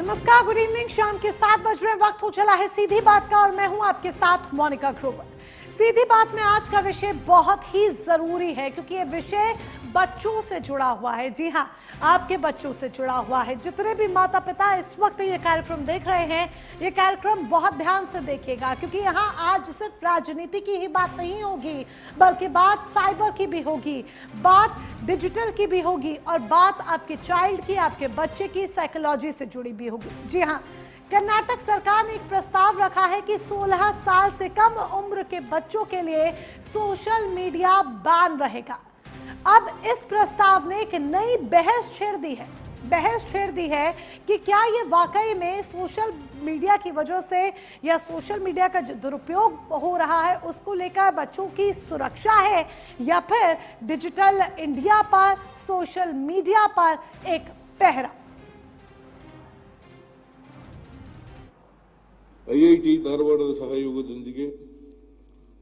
नमस्कार, good evening. शाम के 7 बज रहे वक्त हो चला है सीधी बात का और मैं हूं आपके साथ मोनिका ग्रोवर। सीधी बात में आज का विषय बहुत ही जरूरी है क्योंकि ये विषय बच्चों से जुड़ा हुआ है। जी हां, आपके बच्चों से जुड़ा हुआ है। जितने भी माता पिता इस वक्त ये कार्यक्रम देख रहे हैं, ये कार्यक्रम बहुत ध्यान से देखिएगा क्योंकि यहाँ आज सिर्फ राजनीति की ही बात नहीं होगी, बल्कि बात साइबर की भी होगी, बात डिजिटल की भी होगी और बात आपके चाइल्ड की, आपके बच्चे की साइकोलॉजी से जुड़ी भी होगी। जी हाँ, कर्नाटक सरकार ने एक प्रस्ताव रखा है कि 16 साल से कम उम्र के बच्चों के लिए सोशल मीडिया बैन रहेगा। अब इस प्रस्ताव ने एक नई बहस छेड़ दी है कि क्या ये वाकई में सोशल मीडिया की वजह से या सोशल मीडिया का जो दुरुपयोग हो रहा है उसको लेकर बच्चों की सुरक्षा है या फिर डिजिटल इंडिया पर, सोशल मीडिया पर एक पहरा। ಐಐಟಿ ಧಾರವಾಡದ ಸಹಯೋಗದೊಂದಿಗೆ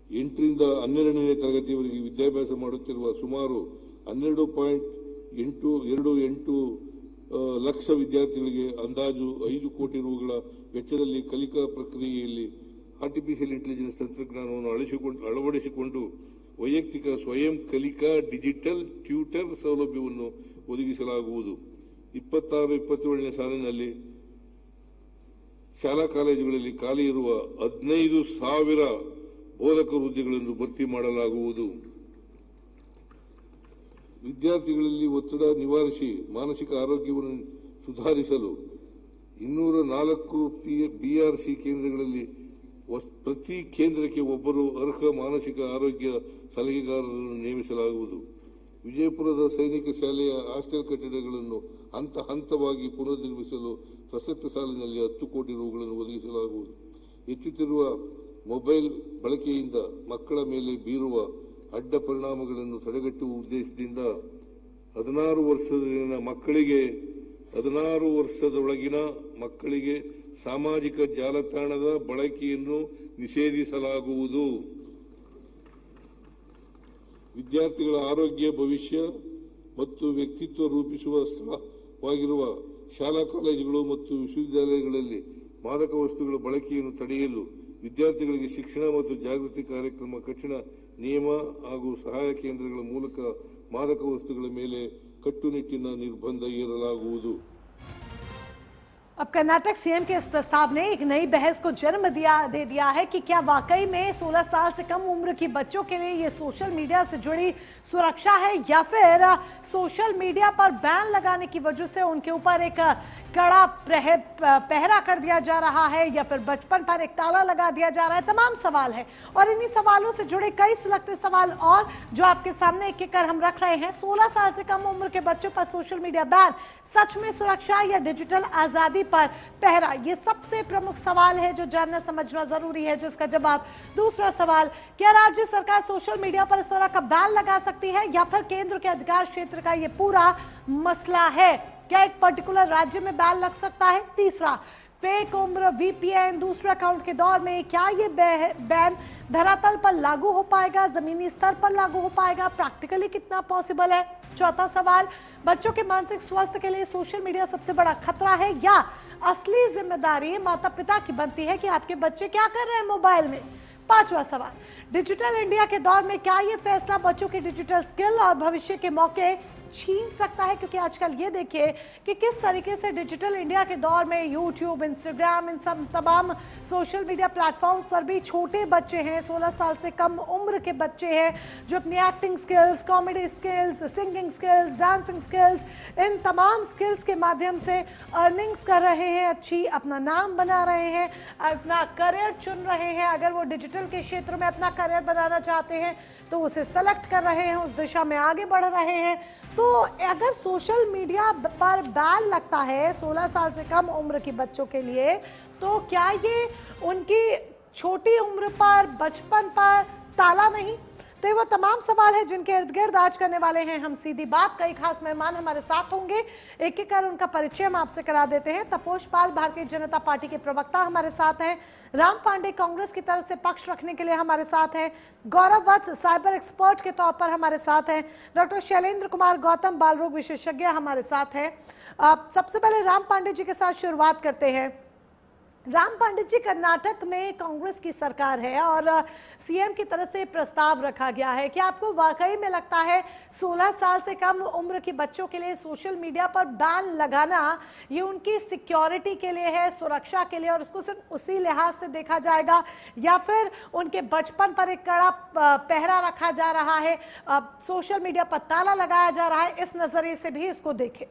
8ರಿಂದ 12ನೇ ತರಗತಿಯವರೆಗೆ ವಿದ್ಯಾಭ್ಯಾಸ ಮಾಡುತ್ತಿರುವ ಸುಮಾರು 12.28 ಲಕ್ಷ ವಿದ್ಯಾರ್ಥಿಗಳಿಗೆ ಅಂದಾಜು 5 ಕೋಟಿ ರೂಗಳ ವೆಚ್ಚದಲ್ಲಿ ಕಲಿಕಾ ಪ್ರಕ್ರಿಯೆಯಲ್ಲಿ ಆರ್ಟಿಫಿಷಿಯಲ್ ಇಂಟೆಲಿಜೆನ್ಸ್ ತಂತ್ರಜ್ಞಾನವನ್ನು ಅಳವಡಿಸಿಕೊಂಡು ವೈಯಕ್ತಿಕ ಸ್ವಯಂ ಕಲಿಕಾ ಡಿಜಿಟಲ್ ಟ್ಯೂಟರ್ ಸೌಲಭ್ಯವನ್ನು ಒದಗಿಸಲಾಗುವುದು। 26-27ನೇ ಸಾಲಿನಲ್ಲಿ ಶಾಲಾ ಕಾಲೇಜುಗಳಲ್ಲಿ ಖಾಲಿ ಇರುವ 15,000 ಬೋಧಕರ ಹುದ್ದೆಗಳನ್ನು ಭರ್ತಿ ಮಾಡಲಾಗುವುದು। ವಿದ್ಯಾರ್ಥಿಗಳಲ್ಲಿ ಒತ್ತಡ ನಿವಾರಿಸಿ ಮಾನಸಿಕ ಆರೋಗ್ಯವನ್ನು ಸುಧಾರಿಸಲು 204 ಬಿಆರ್ಸಿ ಕೇಂದ್ರಗಳಲ್ಲಿ ಪ್ರತಿ ಕೇಂದ್ರಕ್ಕೆ ಒಬ್ಬರು ಅರ್ಹ ಮಾನಸಿಕ ಆರೋಗ್ಯ ಸಲಹೆಗಾರರನ್ನು ನೇಮಿಸಲಾಗುವುದು। ವಿಜಯಪುರದ ಸೈನಿಕ ಶಾಲೆಯ ಹಾಸ್ಟೆಲ್ ಕಟ್ಟಡಗಳನ್ನು ಹಂತ ಹಂತವಾಗಿ ಪುನರ್ನಿರ್ಮಿಸಲು ಪ್ರಸಕ್ತ ಸಾಲಿನಲ್ಲಿ 10 ಕೋಟಿ ರೂಗಳನ್ನು ಒದಗಿಸಲಾಗುವುದು। ಹೆಚ್ಚುತ್ತಿರುವ ಮೊಬೈಲ್ ಬಳಕೆಯಿಂದ ಮಕ್ಕಳ ಮೇಲೆ ಬೀರುವ ಅಡ್ಡ ಪರಿಣಾಮಗಳನ್ನು ತಡೆಗಟ್ಟುವ ಉದ್ದೇಶದಿಂದ 16 ವರ್ಷದೊಳಗಿನ ಮಕ್ಕಳಿಗೆ ಸಾಮಾಜಿಕ ಜಾಲತಾಣದ ಬಳಕೆಯನ್ನು ನಿಷೇಧಿಸಲಾಗುವುದು। ವಿದ್ಯಾರ್ಥಿಗಳ ಆರೋಗ್ಯ, ಭವಿಷ್ಯ ಮತ್ತು ವ್ಯಕ್ತಿತ್ವ ರೂಪಿಸುವ ಸ್ಥಳವಾಗಿರುವ ಶಾಲಾ ಕಾಲೇಜುಗಳು ಮತ್ತು ವಿಶ್ವವಿದ್ಯಾಲಯಗಳಲ್ಲಿ ಮಾದಕ ವಸ್ತುಗಳ ಬಳಕೆಯನ್ನು ತಡೆಯಲು ವಿದ್ಯಾರ್ಥಿಗಳಿಗೆ ಶಿಕ್ಷಣ ಮತ್ತು ಜಾಗೃತಿ ಕಾರ್ಯಕ್ರಮ, ಕಠಿಣ ನಿಯಮ ಹಾಗೂ ಸಹಾಯ ಕೇಂದ್ರಗಳ ಮೂಲಕ ಮಾದಕ ವಸ್ತುಗಳ ಮೇಲೆ ಕಟ್ಟುನಿಟ್ಟಿನ ನಿರ್ಬಂಧ ಹೇರಲಾಗುವುದು। अब कर्नाटक सीएम के इस प्रस्ताव ने एक नई बहस को जन्म दे दिया है कि क्या वाकई में 16 साल से कम उम्र की बच्चों के लिए ये सोशल मीडिया से जुड़ी सुरक्षा है या फिर सोशल मीडिया पर बैन लगाने की वजह से उनके ऊपर एक कड़ा पहरा कर दिया जा रहा है या फिर बचपन पर एक ताला लगा दिया जा रहा है। तमाम सवाल है और इन्हीं सवालों से जुड़े कई सुलगते सवाल और जो आपके सामने एक एक कर हम रख रहे हैं। 16 साल से कम उम्र के बच्चों पर सोशल मीडिया बैन, सच में सुरक्षा या डिजिटल आजादी पर पहरा, ये सबसे प्रमुख सवाल है जो जानना समझना जरूरी है, जो इसका जवाब। दूसरा सवाल, क्या राज्य सरकार सोशल मीडिया पर इस तरह का बैन लगा सकती है या फिर केंद्र के अधिकार क्षेत्र का ये पूरा मसला है? क्या एक पर्टिकुलर राज्य में बैन लग सकता है? तीसरा, फेक उम्र, वीपीएन, दूसरे अकाउंट के दौर में क्या ये बैन धरातल पर लागू हो पाएगा, जमीनी स्तर पर लागू हो पाएगा, प्रैक्टिकली कितना पॉसिबल है? चौथा सवाल, बच्चों के मानसिक स्वास्थ्य के लिए सोशल मीडिया सबसे बड़ा खतरा है या असली जिम्मेदारी माता पिता की बनती है कि आपके बच्चे क्या कर रहे हैं मोबाइल में? पांचवा सवाल, डिजिटल इंडिया के दौर में क्या ये फैसला बच्चों की डिजिटल स्किल और भविष्य के मौके छीन सकता है? क्योंकि आजकल ये देखिए कि किस तरीके से डिजिटल इंडिया के दौर में यूट्यूब, इंस्टाग्राम, इन सब तमाम सोशल मीडिया प्लेटफॉर्म्स पर भी छोटे बच्चे हैं, 16 साल से कम उम्र के बच्चे हैं जो अपनी acting skills, comedy skills, singing skills, dancing skills, इन तमाम स्किल्स के माध्यम से अर्निंग्स कर रहे हैं, अच्छी अपना नाम बना रहे हैं, अपना करियर चुन रहे हैं। अगर वो डिजिटल के क्षेत्र में अपना करियर बनाना चाहते हैं तो उसे सेलेक्ट कर रहे हैं, उस दिशा में आगे बढ़ रहे हैं। तो अगर सोशल मीडिया पर बैन लगता है 16 साल से कम उम्र के बच्चों के लिए, तो क्या ये उनकी छोटी उम्र पर, बचपन पर ताला नहीं? तो तो ये वो तमाम सवाल है जिनके इर्द गिर्द आज करने वाले हैं हम सीधी बात। कई खास मेहमान हमारे साथ होंगे, एक एक कर उनका परिचय हम आपसे करा देते हैं। तपोष पाल भारतीय जनता पार्टी के प्रवक्ता हमारे साथ हैं, राम पांडे कांग्रेस की तरफ से पक्ष रखने के लिए हमारे साथ हैं, गौरव वत्स साइबर एक्सपर्ट के तौर पर हमारे साथ हैं, डॉक्टर शैलेंद्र कुमार गौतम बाल रोग विशेषज्ञ हमारे साथ हैं। सबसे पहले राम पांडे जी के साथ शुरुआत करते हैं। राम पांडे जी, कर्नाटक में कांग्रेस की सरकार है और सीएम की तरफ से प्रस्ताव रखा गया है। क्या आपको वाकई में लगता है 16 साल से कम उम्र के बच्चों के लिए सोशल मीडिया पर बैन लगाना ये उनकी सिक्योरिटी के लिए है, सुरक्षा के लिए, और उसको सिर्फ उसी लिहाज से देखा जाएगा, या फिर उनके बचपन पर एक कड़ा पहरा रखा जा रहा है, सोशल मीडिया पर ताला लगाया जा रहा है, इस नजरिए से भी इसको देखें?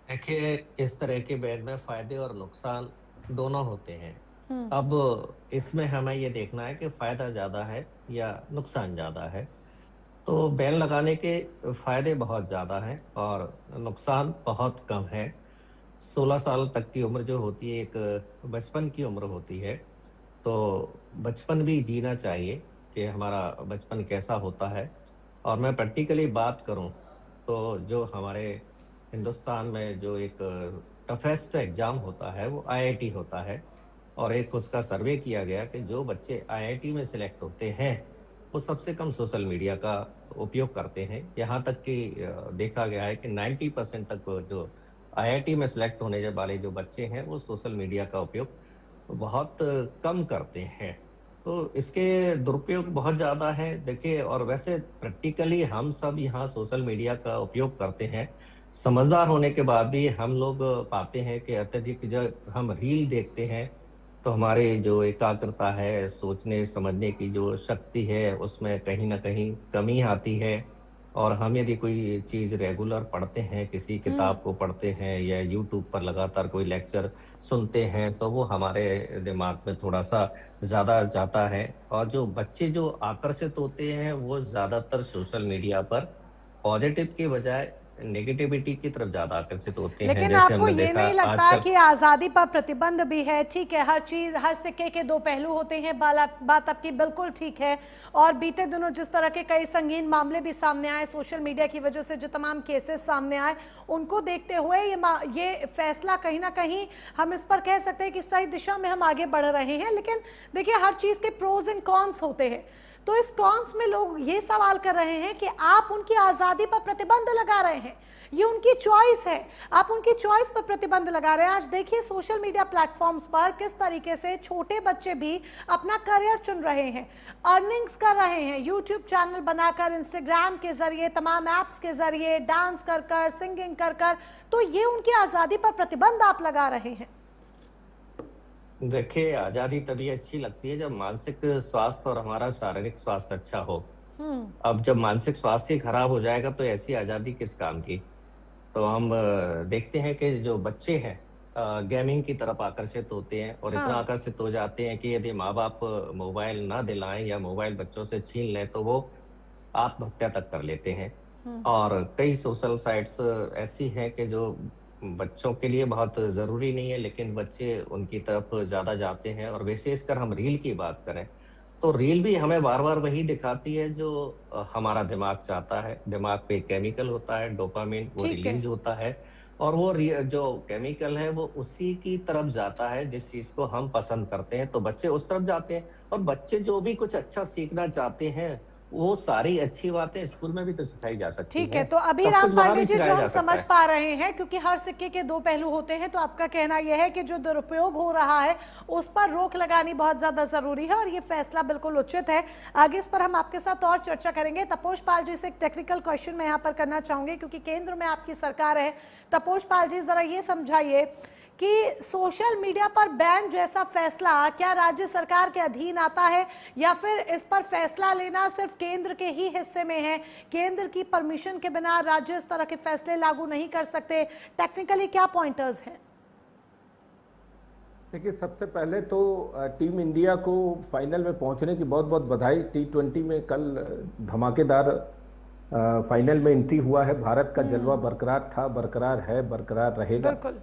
देखिए, इस तरह के बैन में फायदे और नुकसान दोनों होते हैं। अब इसमें हमें ये देखना है कि फायदा ज्यादा है या नुकसान ज्यादा है। तो बैन लगाने के फायदे बहुत ज्यादा हैं और नुकसान बहुत कम है। 16 साल तक की उम्र जो होती है एक बचपन की उम्र होती है, तो बचपन भी जीना चाहिए कि हमारा बचपन कैसा होता है। और मैं प्रैक्टिकली बात करूं तो जो हमारे हिंदुस्तान में जो एक टफेस्ट एग्जाम होता है वो आईआईटी होता है, और एक उसका सर्वे किया गया कि जो बच्चे आईआईटी में सिलेक्ट होते हैं वो सबसे कम सोशल मीडिया का उपयोग करते हैं। यहाँ तक कि देखा गया है कि 90% तक जो आईआईटी में सिलेक्ट होने वाले जो बच्चे हैं वो सोशल मीडिया का उपयोग बहुत कम करते हैं। तो इसके दुरुपयोग बहुत ज़्यादा है। देखिए, और वैसे प्रैक्टिकली हम सब यहाँ सोशल मीडिया का उपयोग करते हैं। समझदार होने के बाद भी हम लोग पाते हैं कि अत्यधिक जब हम रील देखते हैं तो हमारे जो एकाग्रता है, सोचने समझने की जो शक्ति है, उसमें कहीं ना कहीं कमी आती है। और हम यदि कोई चीज़ रेगुलर पढ़ते हैं, किसी किताब को पढ़ते हैं या यूट्यूब पर लगातार कोई लेक्चर सुनते हैं, तो वो हमारे दिमाग में थोड़ा सा ज़्यादा जाता है। और जो बच्चे जो आकर्षित होते हैं वो ज़्यादातर सोशल मीडिया पर पॉजिटिव के बजाय नेगेटिविटी की तरफ ज्यादा आकर्षित होते हैं। लेकिन जैसे आपको हमने ये देखा नहीं लगता आजकल कि आजादी पर प्रतिबंध भी है? ठीक है, हर चीज, हर सिक्के के दो पहलू होते हैं, बात आपकी बिल्कुल ठीक है। और बीते दिनों जिस तरह के कई संगीन मामले भी सामने आए सोशल मीडिया की वजह से, जो तमाम केसेस सामने आए, उनको देखते हुए ये फैसला कहीं ना कहीं हम इस पर कह सकते हैं कि सही दिशा में हम आगे बढ़ रहे हैं। लेकिन देखिए, हर चीज के प्रोज एंड कॉन्स होते हैं, तो इस कॉन्स में लोग ये सवाल कर रहे हैं कि आप उनकी आजादी पर प्रतिबंध लगा रहे हैं, ये उनकी चॉइस है, आप उनकी चॉइस पर प्रतिबंध लगा रहे हैं। आज देखिए सोशल मीडिया प्लेटफॉर्म्स पर किस तरीके से छोटे बच्चे भी अपना करियर चुन रहे हैं, अर्निंग्स कर रहे हैं, यूट्यूब चैनल बनाकर, इंस्टाग्राम के जरिए, तमाम ऐप्स के जरिए, डांस कर कर, सिंगिंग कर कर, तो ये उनकी आजादी पर प्रतिबंध आप लगा रहे हैं। देखिए, आजादी तभी अच्छी लगती है जब मानसिक स्वास्थ्य और हमारा शारीरिक स्वास्थ्य अच्छा हो। अब जब मानसिक स्वास्थ्य ही खराब हो जाएगा तो ऐसी आजादी किस काम की। तो हम देखते हैं कि जो बच्चे हैं गेमिंग की तरफ आकर्षित होते हैं और इतना आकर्षित हो जाते हैं कि यदि माँ बाप मोबाइल ना दिलाएं या मोबाइल बच्चों से छीन लें तो वो आत्महत्या तक कर लेते हैं। और कई सोशल साइट्स ऐसी हैं कि जो बच्चों के लिए बहुत जरूरी नहीं है, लेकिन बच्चे उनकी तरफ ज्यादा जाते हैं। और विशेषकर हम रील की बात करें तो रील भी हमें बार बार वही दिखाती है जो हमारा दिमाग चाहता है। दिमाग पे केमिकल होता है, डोपामिन, वो रिलीज होता है, और वो जो केमिकल है वो उसी की तरफ जाता है जिस चीज को हम पसंद करते हैं, तो बच्चे उस तरफ जाते हैं। और बच्चे जो भी कुछ अच्छा सीखना चाहते हैं वो सारी अच्छी बातें स्कूल में भी तो सिखाई जा सकती है। ठीक है, तो अभी राम पांडे जी जो हम समझ पा रहे हैं, क्योंकि हर सिक्के के दो पहलू होते हैं, तो आपका कहना यह है कि जो दुरुपयोग हो रहा है उस पर रोक लगानी बहुत ज्यादा जरूरी है और ये फैसला बिल्कुल उचित है। आगे इस पर हम आपके साथ और चर्चा करेंगे। तपोष पाल जी से एक टेक्निकल क्वेश्चन मैं यहाँ पर करना चाहूंगी, क्योंकि केंद्र में आपकी सरकार है। तपोष पाल जी, जरा ये समझाइए कि सोशल मीडिया पर बैन जैसा फैसला क्या राज्य सरकार के अधीन आता है, या फिर इस पर फैसला लेना सिर्फ केंद्र के ही हिस्से में है, केंद्र की परमिशन के बिना राज्य इस तरह के फैसले लागू नहीं कर सकते? टेक्निकली क्या पॉइंटर्स हैं? देखिए, सबसे पहले तो टीम इंडिया को फाइनल में पहुंचने की बहुत बहुत बधाई। T20 में कल धमाकेदार फाइनल में एंट्री हुआ है। भारत का जलवा बरकरार था, बरकरार है, बरकरार रहेगा। बिल्कुल।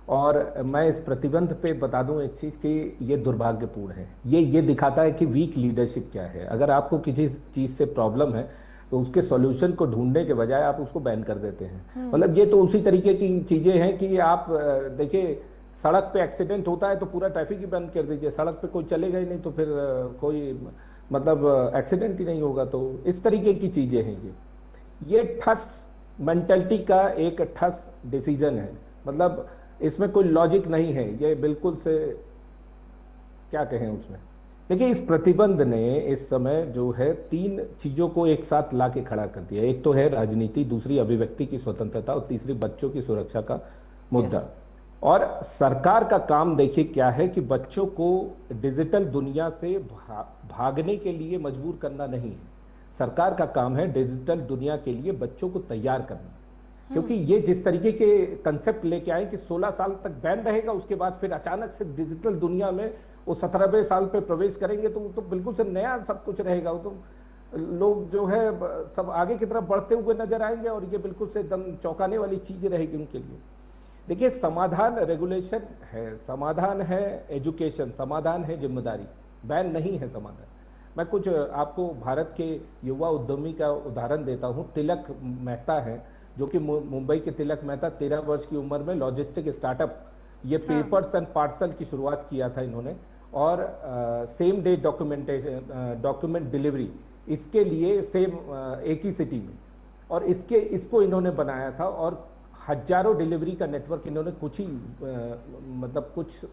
और मैं इस प्रतिबंध पे बता दूं एक चीज कि ये दुर्भाग्यपूर्ण है। ये दिखाता है कि वीक लीडरशिप क्या है। अगर आपको किसी चीज से प्रॉब्लम है तो उसके सॉल्यूशन को ढूंढने के बजाय आप उसको बैन कर देते हैं। मतलब ये तो उसी तरीके की चीजें हैं कि आप देखिए, सड़क पे एक्सीडेंट होता है तो पूरा ट्रैफिक ही बंद कर दीजिए, सड़क पे कोई चलेगा ही नहीं तो फिर कोई मतलब एक्सीडेंट ही नहीं होगा। तो इस तरीके की चीजें हैं ये ठस मेंटेलिटी का एक ठस डिसीजन है। मतलब इसमें कोई लॉजिक नहीं है, ये बिल्कुल से क्या कहें उसमें। देखिए, इस प्रतिबंध ने इस समय जो है 3 चीजों को एक साथ ला के खड़ा कर दिया। एक तो है राजनीति, दूसरी अभिव्यक्ति की स्वतंत्रता और तीसरी बच्चों की सुरक्षा का मुद्दा। और सरकार का काम देखिए क्या है कि बच्चों को डिजिटल दुनिया से भागने के लिए मजबूर करना नहीं है। सरकार का काम है डिजिटल दुनिया के लिए बच्चों को तैयार करना। क्योंकि ये जिस तरीके के कंसेप्ट लेके आए कि 16 साल तक बैन रहेगा, उसके बाद फिर अचानक से डिजिटल दुनिया में वो 17वें साल पे प्रवेश करेंगे तो बिल्कुल से नया सब कुछ रहेगा। वो तो लोग जो है सब आगे की तरफ बढ़ते हुए नजर आएंगे और ये बिल्कुल से एकदम चौंकाने वाली चीज रहेगी उनके लिए। देखिए, समाधान रेगुलेशन है, समाधान है एजुकेशन, समाधान है जिम्मेदारी, बैन नहीं है समाधान। मैं कुछ आपको भारत के युवा उद्यमी का उदाहरण देता हूँ। तिलक मेहता है, जो कि मुंबई के तिलक मेहता 13 वर्ष की उम्र में लॉजिस्टिक स्टार्टअप ये पेपर्स एंड पार्सल की शुरुआत किया था इन्होंने। और सेम डे डॉक्यूमेंट डिलीवरी इसके लिए सेम एक ही सिटी में, और इसको इन्होंने बनाया था। और हजारों डिलीवरी का नेटवर्क इन्होंने कुछ ही मतलब कुछ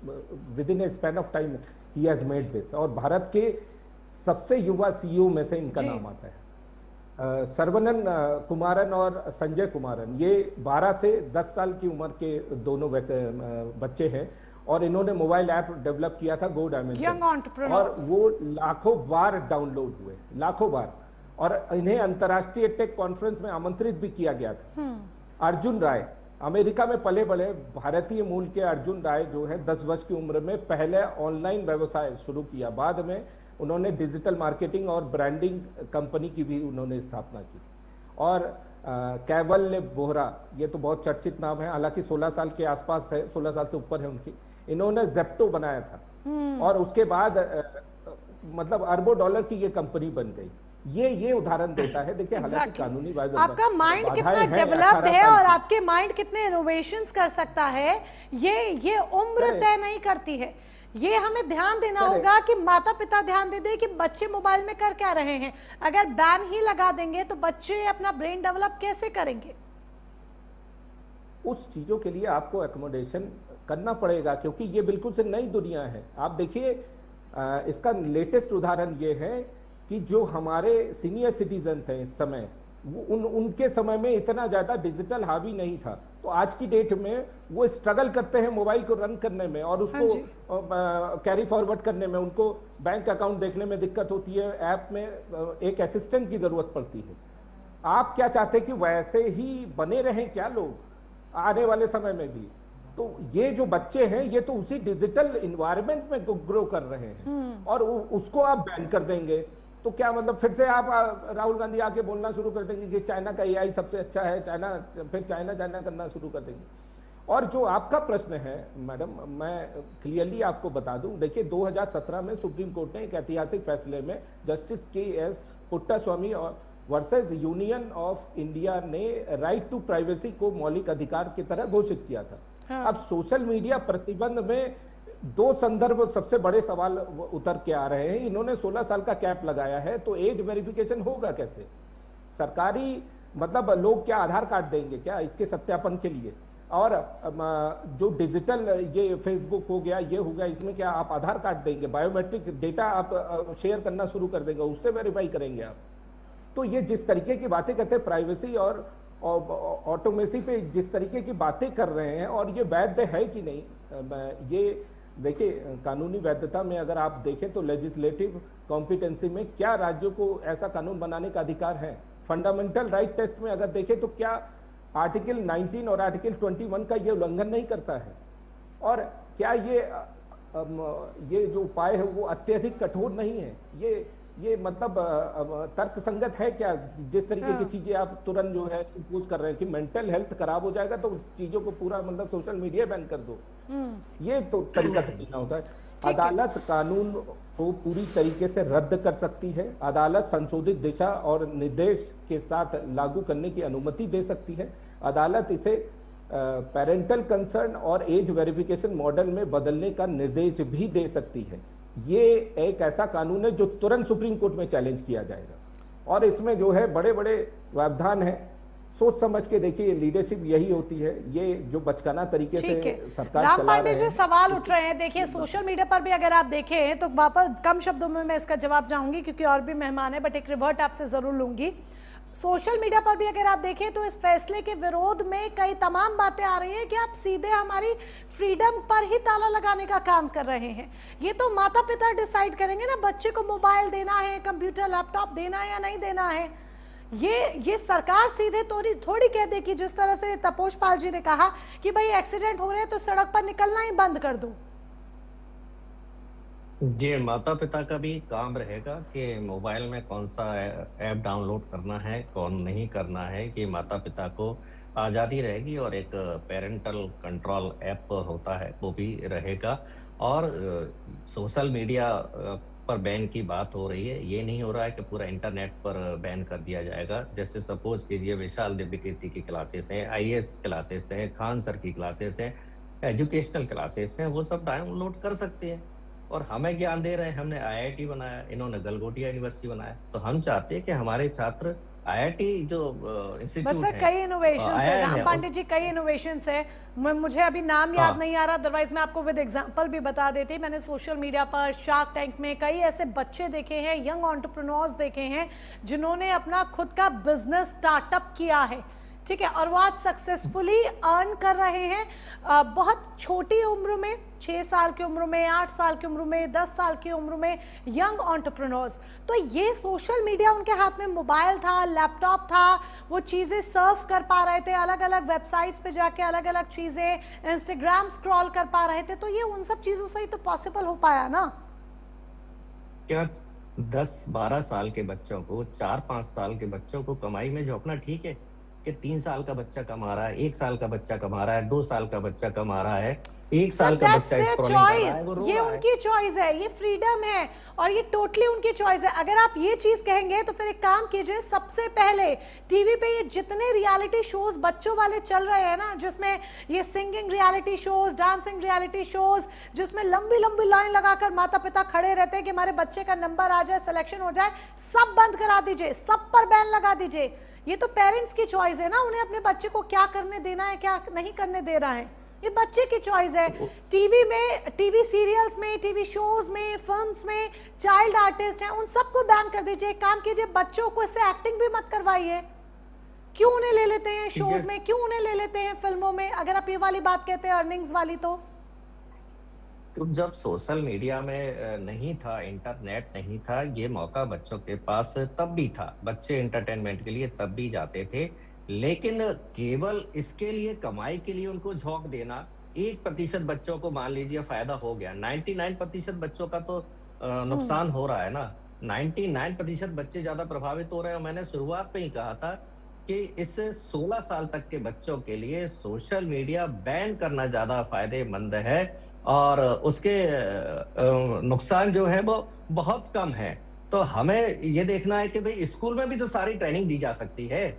with in A span of time he has made this. और भारत के सबसे युवा सीईओ में से इनका नाम आता है। सर्वनन कुमारन और संजय कुमारन, ये 12 से 10 साल की उम्र के दोनों बच्चे हैं और इन्होंने मोबाइल ऐप डेवलप किया था गो डायमेंशन, और वो लाखों बार डाउनलोड हुए, लाखों बार। और इन्हें अंतर्राष्ट्रीय टेक कॉन्फ्रेंस में आमंत्रित भी किया गया था। अर्जुन राय, अमेरिका में पले बड़े भारतीय मूल के अर्जुन राय जो है 10 वर्ष की उम्र में पहले ऑनलाइन व्यवसाय शुरू किया। बाद में उन्होंने डिजिटल मार्केटिंग और ब्रांडिंग कंपनी की भी उन्होंने स्थापना की। और कैवल्य बोहरा, ये तो बहुत चर्चित नाम है, हालांकि 16 साल के आसपास है, 16 साल से ऊपर है उनकी। इन्होंने जेप्टो बनाया था और उसके बाद मतलब अरबों डॉलर की ये कंपनी बन गई। ये उदाहरण देता है। देखिए, हालांकि कानूनी आपका माइंड कितना डेवलप्ड है और आपके माइंड कितने इनोवेशंस कर सकता है, ये उम्र तय नहीं करती है। ये हमें ध्यान देना होगा कि माता पिता ध्यान दे दे कि बच्चे मोबाइल में कर क्या रहे हैं। अगर बैन ही लगा देंगे तो बच्चे अपना ब्रेन डेवलप कैसे करेंगे? उस चीजों के लिए आपको एकोमोडेशन करना पड़ेगा, क्योंकि ये बिल्कुल से नई दुनिया है। आप देखिए, इसका लेटेस्ट उदाहरण ये है कि जो हमारे सीनियर सिटीजन्स हैं इस समय, उनके समय में इतना ज्यादा डिजिटल हावी नहीं था। तो आज की डेट में वो स्ट्रगल करते हैं मोबाइल को रन करने में और उसको कैरी फॉरवर्ड करने में। उनको बैंक अकाउंट देखने में दिक्कत होती है, ऐप में एक असिस्टेंट की जरूरत पड़ती है। आप क्या चाहते हैं कि वैसे ही बने रहें क्या लोग आने वाले समय में भी? तो ये जो बच्चे हैं ये तो उसी डिजिटल इन्वायरमेंट में ग्रो कर रहे हैं और उसको आप बैन कर देंगे तो क्या मतलब फिर से आप राहुल गांधी आके बोलना शुरू कर देंगे कि चाइना का एआई सबसे अच्छा है, फिर चाइना करना शुरू कर देंगे। और जो आपका प्रश्न है मैडम, मैं क्लियरली आपको बता दूं, देखिए 2017 में सुप्रीम कोर्ट ने एक ऐतिहासिक फैसले में justice KS. Puttaswamy versus union of India ने राइट टू प्राइवेसी को मौलिक अधिकार की तरह घोषित किया था। हाँ। अब सोशल मीडिया प्रतिबंध में 2 संदर्भ सबसे बड़े सवाल उतर के आ रहे हैं। इन्होंने 16 साल का कैप लगाया है, तो एज वेरिफिकेशन होगा कैसे? सरकारी मतलब लोग क्या आधार कार्ड देंगे क्या इसके सत्यापन के लिए? और जो डिजिटल ये फेसबुक हो गया, ये हो गया, इसमें क्या आप आधार कार्ड देंगे? बायोमेट्रिक डेटा आप शेयर करना शुरू कर देंगे, उससे वेरीफाई करेंगे आप? तो ये जिस तरीके की बातें करते हैं प्राइवेसी और ऑटोमेसी पे जिस तरीके की बातें कर रहे हैं, और ये वैध है कि नहीं, ये देखिए कानूनी वैधता में अगर आप देखें तो लेजिस्लेटिव कॉम्पिटेंसी में क्या राज्यों को ऐसा कानून बनाने का अधिकार है? फंडामेंटल राइट टेस्ट में अगर देखें तो क्या आर्टिकल 19 और आर्टिकल 21 का ये उल्लंघन नहीं करता है? और क्या ये जो उपाय है वो अत्यधिक कठोर नहीं है? ये मतलब तर्क संगत है क्या? जिस तरीके की चीजें आप तुरंत जो है पूछ कर रहे हैं कि मेंटल हेल्थ खराब हो जाएगा तो उस चीजों को पूरा मतलब सोशल मीडिया बैन कर दो, ये तो तरीका समझना होता है। अदालत कानून को पूरी तरीके से रद्द कर सकती है। अदालत संशोधित दिशा और निर्देश के साथ लागू करने की अनुमति दे सकती है। अदालत इसे पेरेंटल कंसर्न और एज वेरिफिकेशन मॉडल में बदलने का निर्देश भी दे सकती है। ये एक ऐसा कानून है जो तुरंत सुप्रीम कोर्ट में चैलेंज किया जाएगा और इसमें जो है बड़े बड़े व्यवधान है। सोच समझ के देखिए, लीडरशिप यही होती है। ये जो बचकाना तरीके से सरकार राम चला पांडे रहे जी हैं, सवाल उठ रहे हैं। देखिए सोशल मीडिया पर भी अगर आप देखें तो वापस कम शब्दों में मैं इसका जवाब चाहूंगी क्योंकि और भी मेहमान है, बट एक रिवर्ट आपसे जरूर लूंगी। सोशल मीडिया पर भी अगर आप देखें तो इस फैसले के विरोध में कई तमाम बातें आ रही हैं कि आप सीधे हमारी फ्रीडम पर ही ताला लगाने का काम कर रहे हैं। ये तो माता पिता डिसाइड करेंगे ना, बच्चे को मोबाइल देना है, कंप्यूटर लैपटॉप देना है या नहीं देना है। ये सरकार सीधे थोड़ी कह दे कि जिस तरह से तपोष पाल जी ने कहा कि भाई एक्सीडेंट हो रहे हैं तो सड़क पर निकलना ही बंद कर दो। जी, माता पिता का भी काम रहेगा कि मोबाइल में कौन सा ऐप डाउनलोड करना है, कौन नहीं करना है। कि माता पिता को आज़ादी रहेगी और एक पेरेंटल कंट्रोल ऐप होता है वो भी रहेगा। और सोशल मीडिया पर बैन की बात हो रही है, ये नहीं हो रहा है कि पूरा इंटरनेट पर बैन कर दिया जाएगा। जैसे सपोज कीजिए विशाल दिव्यकीर्ति की क्लासेस हैं, IAS क्लासेस हैं, खान सर की क्लासेस हैं, एजुकेशनल क्लासेस हैं, वो सब डाउनलोड कर सकते हैं। और हमें ज्ञान दे रहे हैं, हमने IIT बनाया, इन्होंने गलगोटिया यूनिवर्सिटी बनाया। तो हम चाहते हैं कि हमारे छात्र IIT जो इंस्टीट्यूट है, कई इनोवेशन है राम पांडे जी, कई इनोवेशन है। मुझे अभी नाम याद नहीं आ रहा, अदरवाइज मैं आपको विद एग्जांपल भी बता देती। मैंने सोशल मीडिया पर शार्क टैंक में कई ऐसे बच्चे देखे हैं, यंग एंटरप्रेन्योर्स देखे हैं जिन्होंने अपना खुद का बिजनेस स्टार्टअप किया है, ठीक है, और वो आज सक्सेसफुली अर्न कर रहे हैं। बहुत छोटी उम्र में, 6 साल की उम्र में, 8 साल की उम्र में, 10 साल की उम्र में यंग एंटरप्रेन्योर्स। तो ये सोशल मीडिया उनके हाथ में मोबाइल था, लैपटॉप था, वो चीज़ें सर्व कर पा रहे थे, अलग अलग वेबसाइट्स पे जाके अलग अलग चीज़ें, इंस्टाग्राम स्क्रॉल कर पा रहे थे। तो ये उन सब चीज़ों से ही तो पॉसिबल हो पाया ना। क्या 10-12 साल के बच्चों को, 4-5 साल के बच्चों को कमाई में झोंकना ठीक है? कि 3 साल का बच्चा कमा रहा है, 1 साल का बच्चा कमा रहा है, 2 साल का बच्चा कमा रहा है, 1 साल का बच्चा स्क्रॉलिंग कर रहा है, वो रो ये रहा है। उनकी चॉइस है, ये फ्रीडम है और ये टोटली उनकी चॉइस है। अगर आप ये चीज कहेंगे तो फिर एक काम कीजिए, सबसे पहले टीवी पे ये जितने रियलिटी शोज बच्चों वाले चल रहे हैं ना, जिसमें ये singing reality shows, dancing reality shows, जिसमें लंबी लंबी लाइन लगाकर माता पिता खड़े रहते हैं कि हमारे बच्चे का नंबर आ जाए, सिलेक्शन हो जाए, सब बंद करा दीजिए, सब पर बैन लगा दीजिए। ये तो पेरेंट्स की चॉइस है ना, उन्हें अपने बच्चे को क्या करने देना है, क्या नहीं करने दे रहा है, ये बच्चे की चॉइस है। टीवी में, टीवी सीरियल्स में, टीवी शोज में, फिल्म्स में चाइल्ड आर्टिस्ट हैं, उन सबको बैन कर दीजिए। एक काम कीजिए, बच्चों को इससे एक्टिंग भी मत करवाइए। क्यों उन्हें ले लेते हैं शोज में, क्यों उन्हें ले लेते हैं फिल्मों में? अगर आप ये वाली बात कहते हैं अर्निंग्स वाली, तो जब सोशल मीडिया में नहीं था, इंटरनेट नहीं था, ये मौका बच्चों के पास तब भी था, बच्चे एंटरटेनमेंट के लिए तब भी जाते थे। लेकिन केवल इसके लिए, कमाई के लिए उनको झोंक देना, 1% बच्चों को मान लीजिए फायदा हो गया, 99% बच्चों का तो नुकसान हो रहा है ना। 99% बच्चे ज्यादा प्रभावित हो रहे हैं। और मैंने शुरुआत में ही कहा था कि इस 16 साल तक के बच्चों के लिए सोशल मीडिया बैन करना ज्यादा फायदेमंद है और उसके नुकसान जो है वो बहुत कम है। तो हमें ये देखना है कि भाई स्कूल में भी तो सारी ट्रेनिंग दी जा सकती है,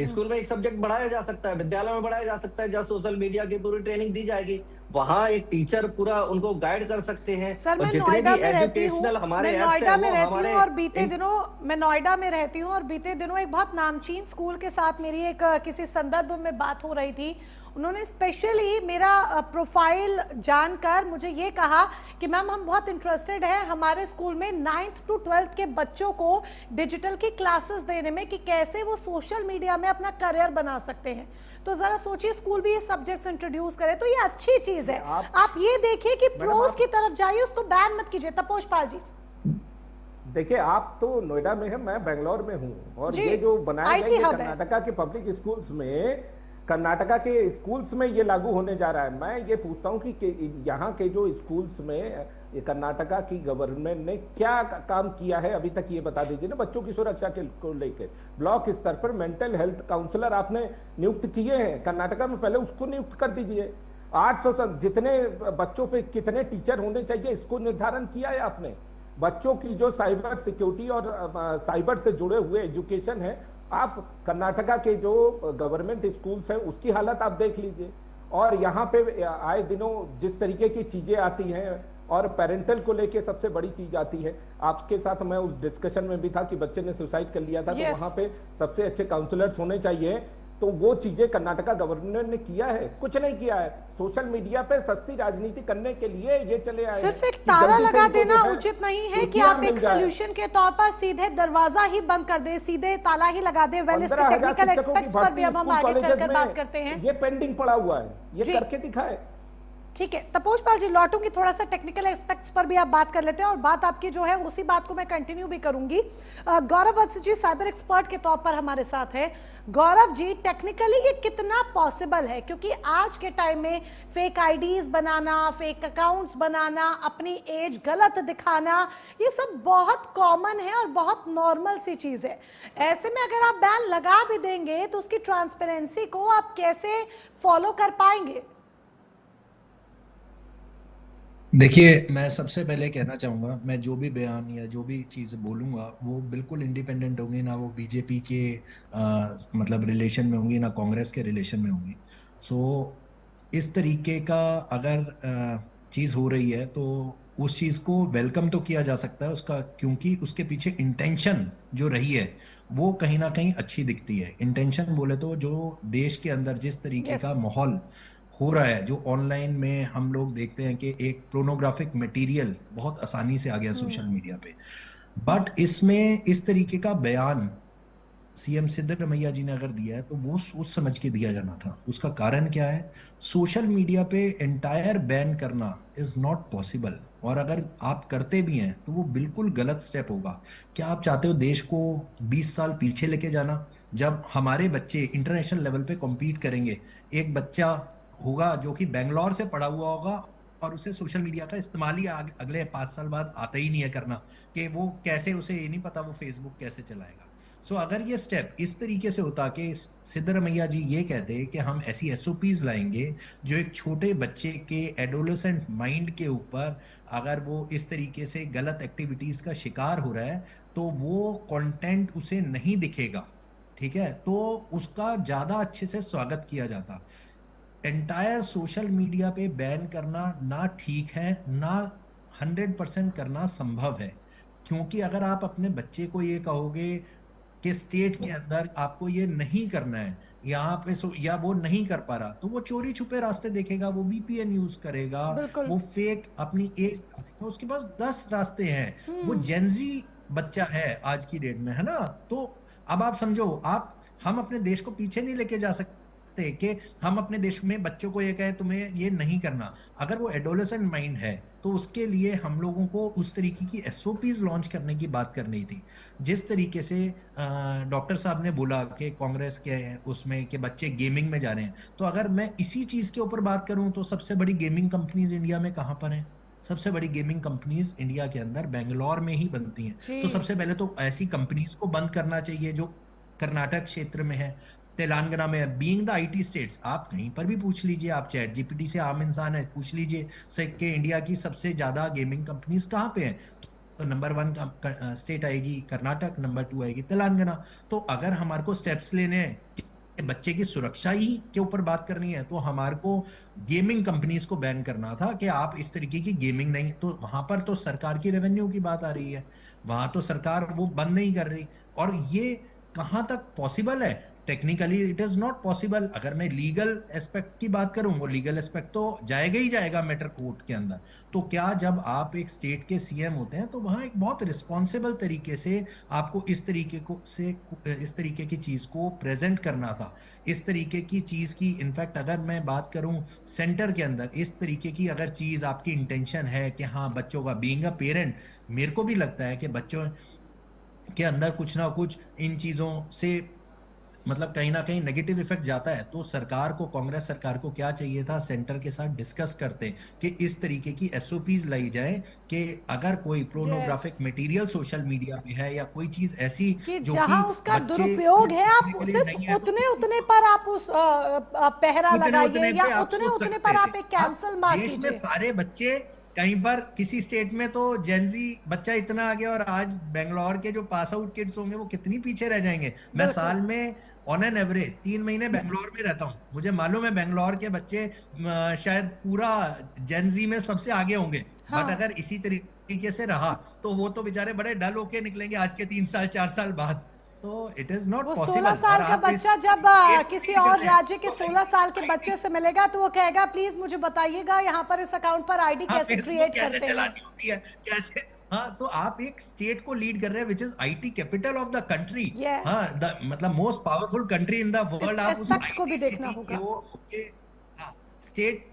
स्कूल में एक सब्जेक्ट बढ़ाया जा सकता है, विद्यालय में बढ़ाया जा सकता है, जहाँ सोशल मीडिया की पूरी ट्रेनिंग दी जाएगी, वहाँ एक टीचर पूरा उनको गाइड कर सकते हैं। सर, मैं जितने नोएडा भी में रहती हूँ, एजुकेशनल हमारे मैं ऐप्स नोएडा हैं में वो रहती हमारे हूँ और बीते दिनों मैं नोएडा में रहती हूँ और बीते दिनों एक बहुत नामचीन स्कूल के साथ मेरी एक किसी संदर्भ में बात हो रही थी। उन्होंने स्पेशली मेरा प्रोफाइल जानकर मुझे ये कहा कि मैम हम बहुत इंटरेस्टेड हैं हमारे स्कूल में 9th to 12th के बच्चों को डिजिटल की क्लासेस देने में कि कैसे वो सोशल मीडिया में अपना करियर बना सकते हैं। तो जरा सोचिए, स्कूल भी ये सब्जेक्ट्स इंट्रोड्यूस करे तो ये अच्छी चीज है। आप ये देखिए कि प्रोज की तरफ जाइए, उसको बैन मत कीजिए। तपोष पाल जी, देखिए आप तो नोएडा में है, मैं बेंगलोर में हूँ और ये जो बनाया गया कर्नाटका के पब्लिक स्कूल्स में कर्नाटका के स्कूल्स में ये लागू होने जा रहा है। मैं ये पूछता हूँ कि यहाँ के जो स्कूल्स में ये कर्नाटका की गवर्नमेंट ने क्या काम किया है अभी तक, ये बता दीजिए ना। बच्चों की सुरक्षा के को लेकर ब्लॉक स्तर पर मेंटल हेल्थ काउंसलर आपने नियुक्त किए हैं कर्नाटका में, पहले उसको नियुक्त कर दीजिए। 800 जितने बच्चों पे कितने टीचर होने चाहिए इसको निर्धारण किया है आपने। बच्चों की जो साइबर सिक्योरिटी और साइबर से जुड़े हुए एजुकेशन है, आप कर्नाटका के जो गवर्नमेंट स्कूल्स हैं उसकी हालत आप देख लीजिए। और यहाँ पे आए दिनों जिस तरीके की चीजें आती हैं, और पेरेंटल को लेके सबसे बड़ी चीज आती है, आपके साथ मैं उस डिस्कशन में भी था कि बच्चे ने सुसाइड कर लिया था, तो वहां पे सबसे अच्छे काउंसलर्स होने चाहिए। तो वो चीजें कर्नाटका गवर्नमेंट ने किया है? कुछ नहीं किया है। सोशल मीडिया पे सस्ती राजनीति करने के लिए ये चले आए। सिर्फ एक ताला लगा देना उचित नहीं है कि आप एक सोल्यूशन के तौर पर सीधे दरवाजा ही बंद कर दे, सीधे ताला ही लगा दे। वेल, इसके टेक्निकल एस्पेक्ट्स पर भी अब हम आगे चलकर बात करते हैं। ये पेंडिंग पड़ा हुआ है, ये करके दिखाए। ठीक है तपोज पाल जी, लौटूंगी थोड़ा सा टेक्निकल एस्पेक्ट्स पर भी आप बात कर लेते हैं, और बात आपकी जो है उसी बात को मैं कंटिन्यू भी करूंगी। गौरव वत्स जी साइबर एक्सपर्ट के तौर पर हमारे साथ है। गौरव जी, टेक्निकली ये कितना पॉसिबल है? क्योंकि आज के टाइम में फेक आईडीज बनाना, फेक अकाउंट्स बनाना, अपनी एज गलत दिखाना, ये सब बहुत कॉमन है और बहुत नॉर्मल सी चीज है। ऐसे में अगर आप बैन लगा भी देंगे तो उसकी ट्रांसपेरेंसी को आप कैसे फॉलो कर पाएंगे? देखिए, मैं सबसे पहले कहना चाहूँगा, मैं जो भी बयान या जो भी चीज़ बोलूँगा वो बिल्कुल इंडिपेंडेंट होंगी, ना वो बीजेपी के मतलब रिलेशन में होंगी, ना कांग्रेस के रिलेशन में होंगी। सो इस तरीके का अगर चीज़ हो रही है तो उस चीज़ को वेलकम तो किया जा सकता है उसका, क्योंकि उसके पीछे इंटेंशन जो रही है वो कहीं ना कहीं अच्छी दिखती है। इंटेंशन बोले तो जो देश के अंदर जिस तरीके का माहौल हो रहा है, जो ऑनलाइन में हम लोग देखते हैं कि एक पोर्नोग्राफिक मटेरियल बहुत आसानी से आ गया सोशल मीडिया पे, बट इसमें इस तरीके का बयान सीएम सिद्धरमैया जी ने अगर दिया है तो वो सोच समझ के दिया जाना था। उसका कारण क्या है? सोशल मीडिया पे एंटायर बैन करना इज नॉट पॉसिबल, और अगर आप करते भी हैं तो वो बिल्कुल गलत स्टेप होगा। क्या आप चाहते हो देश को 20 साल पीछे लेके जाना? जब हमारे बच्चे इंटरनेशनल लेवल पे कॉम्पीट करेंगे, एक बच्चा होगा जो कि बेंगलोर से पढ़ा हुआ होगा और उसे सोशल मीडिया का इस्तेमाल ही अगले 5 साल बाद आता ही नहीं है करना, कि वो कैसे, उसे ये नहीं पता वो फेसबुक कैसे चलाएगा। सो अगर ये स्टेप इस तरीके से होता कि सिद्धरमैया जी ये कहते कि हम ऐसी एसओपीज लाएंगे जो एक छोटे बच्चे के एडोलेसेंट माइंड के ऊपर, अगर वो इस तरीके से गलत एक्टिविटीज का शिकार हो रहा है तो वो कंटेंट उसे नहीं दिखेगा, ठीक है, तो उसका ज्यादा अच्छे से स्वागत किया जाता। एंटायर सोशल मीडिया पे बैन करना ना ठीक है, ना 100% करना संभव है। क्योंकि अगर आप अपने बच्चे को ये कहोगे कि स्टेट के अंदर आपको ये नहीं करना है, यहाँ पे या वो नहीं कर पा रहा, तो वो चोरी छुपे रास्ते देखेगा, वो VPN यूज करेगा, वो फेक अपनी एज, उसके पास 10 रास्ते हैं। वो जेनजी बच्चा है आज की डेट में, है ना। तो अब आप समझो, हम अपने देश को पीछे नहीं लेके जा सकते कि हम अपने देश में बच्चों को ये कहें तुम्हें ये नहीं करना। अगर वो एडोलेसेंट माइंड है तो उसके लिए हम लोगों को उस तरीके की एसओपीज लॉन्च करने की बात करनी थी। जिस तरीके से डॉक्टर साहब ने बोला कि कांग्रेस के उसमें कि बच्चे गेमिंग में जा रहे हैं, तो अगर मैं इसी चीज के ऊपर बात करूं तो सबसे बड़ी गेमिंग कंपनीज इंडिया में कहां पर हैं? सबसे बड़ी गेमिंग कंपनीज इंडिया के अंदर बेंगलोर में ही बनती हैं। तो सबसे पहले तो ऐसी कंपनीज को बंद करना चाहिए जो कर्नाटक क्षेत्र में है, तेलंगाना में, बीइंग द आईटी स्टेट्स। आप कहीं पर भी पूछ लीजिए, आप चैट जीपीटी से, आम इंसान है, पूछ लीजिए कि इंडिया की सबसे ज्यादा गेमिंग कंपनीज कहाँ पे हैं, तो नंबर 1 स्टेट आएगी कर्नाटक, नंबर 2 आएगी तेलंगाना। तो अगर हमारे को स्टेप्स लेने हैं, बच्चे की सुरक्षा ही के ऊपर बात करनी है, तो हमारे को गेमिंग कंपनीज को बैन करना था कि आप इस तरीके की गेमिंग नहीं। तो वहां पर तो सरकार की रेवेन्यू की बात आ रही है, वहां तो सरकार वो बंद नहीं कर रही, और ये कहां तक पॉसिबल है? Technically it is not possible. अगर मैं लीगल एस्पेक्ट की बात करूं, वो लीगल एस्पेक्ट तो जाएगा ही जाएगा मैटर कोर्ट के अंदर। तो क्या जब आप एक स्टेट के सीएम होते हैं तो वहां एक बहुत रिस्पॉन्सिबल तरीके से आपको इस तरीके की चीज को प्रेजेंट करना था, इस तरीके की चीज की। इनफैक्ट अगर मैं बात करूं सेंटर के अंदर, इस तरीके की अगर चीज आपकी इंटेंशन है कि हाँ बच्चों का, बीइंग अ पेरेंट मेरे को भी लगता है कि बच्चों के अंदर कुछ ना कुछ इन चीजों से मतलब कहीं ना कहीं नेगेटिव इफेक्ट जाता है। तो सरकार को, कांग्रेस सरकार को क्या चाहिए था, सेंटर के साथ डिस्कस करते कि इस तरीके की एसओपीज लाई जाए कि अगर कोई yes, pornographic material social media पे है या कोई चीज ऐसी कि जो कि जहां उसका बच्चे को दुरुपयोग है आप देखने के लिए नहीं सिर्फ है, उतने तो उतने पर आप उस पहरा उतने लगाइए उतने या पे आप उतने सोच उतने सकते पर थे। आप एक अब कैंसल मार देश में कीजिए। सारे बच्चे, कहीं पर किसी स्टेट में तो जेंजी बच्चा इतना आ गया, और आज बेंगलोर के जो पास आउट किड्स होंगे वो कितनी पीछे रह जाएंगे। मैं बिल्कुल। साल में ऑन एन एवरेज 3 महीने बेंगलोर में रहता हूँ, मुझे मालूम है बेंगलोर के बच्चे शायद पूरा जेंजी में सबसे आगे होंगे। बट हाँ, अगर इसी तरीके से रहा तो वो तो बेचारे बड़े डल होके निकलेंगे आज के 3 साल 4 साल बाद। तो इट इज वो नॉट 16 पॉसिबल। और साल का आप इस बच्चा जब स्टेट को किसी लीड कर और रहे हैं राज्य के तो 16 साल के आईटी बच्चे से मिलेगा तो वो कहेगा प्लीज मुझे बताइएगा यहाँ पर इस अकाउंट पर आईडी हाँ, कैसे फेसबुक क्रिएट कैसे करते हैं। चलानी होती है, कैसे। हाँ, तो आप एक स्टेट को लीड कर रहे हैं which is IT capital of the country. Yes, हाँ, मतलब most powerful country in the इस वर्ल्ड। आप उस एस्पेक्ट को भी आईटी देखना सिटी के होगा। वो के स्टेट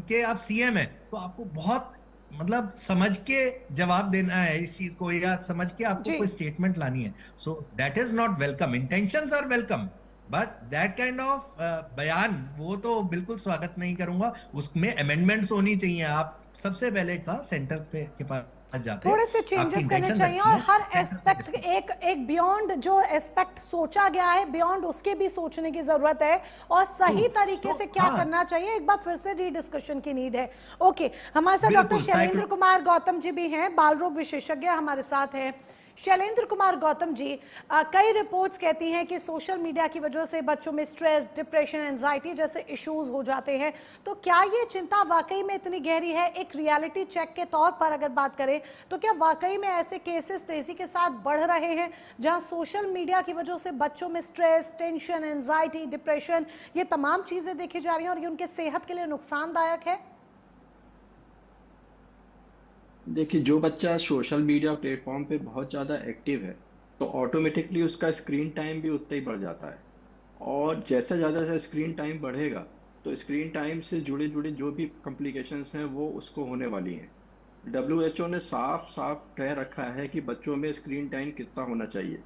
के आप सीएम है, तो आपको बहुत मतलब समझ के जवाब देना है इस चीज को, या समझ के आपको जी, कोई स्टेटमेंट लानी है। So that is not welcome. Intentions are welcome, but that kind of बयान वो तो बिल्कुल स्वागत नहीं करूंगा। उसमें अमेंडमेंट्स होनी चाहिए। आप सबसे पहले का सेंटर पे के पास जाते, थोड़े से आपकी चेंजेस करने इंटेंशंस चाहिए अच्छी और है, हर सेंटर से एस्पेक्ट डिस्कस। एक एक बियॉन्ड जो एस्पेक्ट सोचा गया है बियॉन्ड उसके भी सोचने की जरूरत है और सही तरीके से क्या हाँ, करना चाहिए एक बार फिर से रीडिस्कशन की नीड है। ओके, हमारे साथ डॉक्टर बिल्कुल शैलेंद्र कुमार गौतम जी भी हैं, बाल रोग विशेषज्ञ हमारे साथ हैं। शैलेंद्र कुमार गौतम जी, कई रिपोर्ट्स कहती हैं कि सोशल मीडिया की वजह से बच्चों में स्ट्रेस, डिप्रेशन, एंजाइटी जैसे इश्यूज हो जाते हैं, तो क्या ये चिंता वाकई में इतनी गहरी है? एक रियलिटी चेक के तौर पर अगर बात करें तो क्या वाकई में ऐसे केसेस तेजी के साथ बढ़ रहे हैं जहां सोशल मीडिया की वजह से बच्चों में स्ट्रेस, टेंशन, एंजाइटी, डिप्रेशन ये तमाम चीजें देखी जा रही हैं और ये उनके सेहत के लिए नुकसानदायक है? देखिए, जो बच्चा सोशल मीडिया प्लेटफॉर्म पे बहुत ज़्यादा एक्टिव है तो ऑटोमेटिकली उसका स्क्रीन टाइम भी उतना ही बढ़ जाता है। और जैसा ज़्यादा सा स्क्रीन टाइम बढ़ेगा तो स्क्रीन टाइम से जुड़े जुड़े जो भी कॉम्प्लिकेशंस हैं वो उसको होने वाली हैं। WHO ने साफ साफ कह रखा है कि बच्चों में स्क्रीन टाइम कितना होना चाहिए।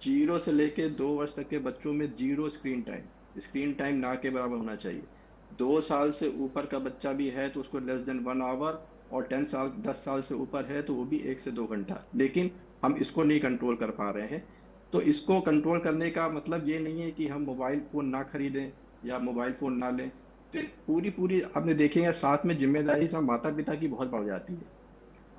0 से लेके 2 वर्ष तक के बच्चों में 0 स्क्रीन टाइम ना के बराबर होना चाहिए। 2 साल से ऊपर का बच्चा भी है तो उसको लेस देन 1 आवर, और 10 साल से ऊपर है तो वो भी 1 से 2 घंटा। लेकिन हम इसको नहीं कंट्रोल कर पा रहे हैं। तो इसको कंट्रोल करने का मतलब ये नहीं है कि हम मोबाइल फ़ोन ना खरीदें या मोबाइल फ़ोन ना लें। तो पूरी आपने देखेंगे साथ में जिम्मेदारी सब माता पिता की बहुत बढ़ जाती है।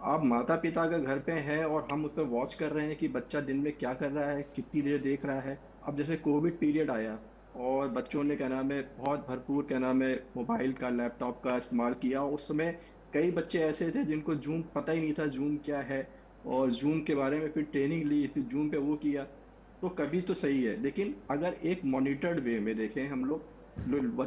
आप माता पिता अगर घर पे हैं और हम उस पर वॉच कर रहे हैं कि बच्चा दिन में क्या कर रहा है, कितनी देर देख रहा है। अब जैसे कोविड पीरियड आया और बच्चों ने क्या नाम है बहुत भरपूर क्या नाम है मोबाइल का, लैपटॉप का इस्तेमाल किया। उस समय कई बच्चे ऐसे थे जिनको जूम पता ही नहीं था जूम क्या है, और जूम के बारे में फिर ट्रेनिंग ली, फिर जूम पे वो किया। तो कभी तो सही है, लेकिन अगर एक मॉनिटर्ड वे में देखें हम लोग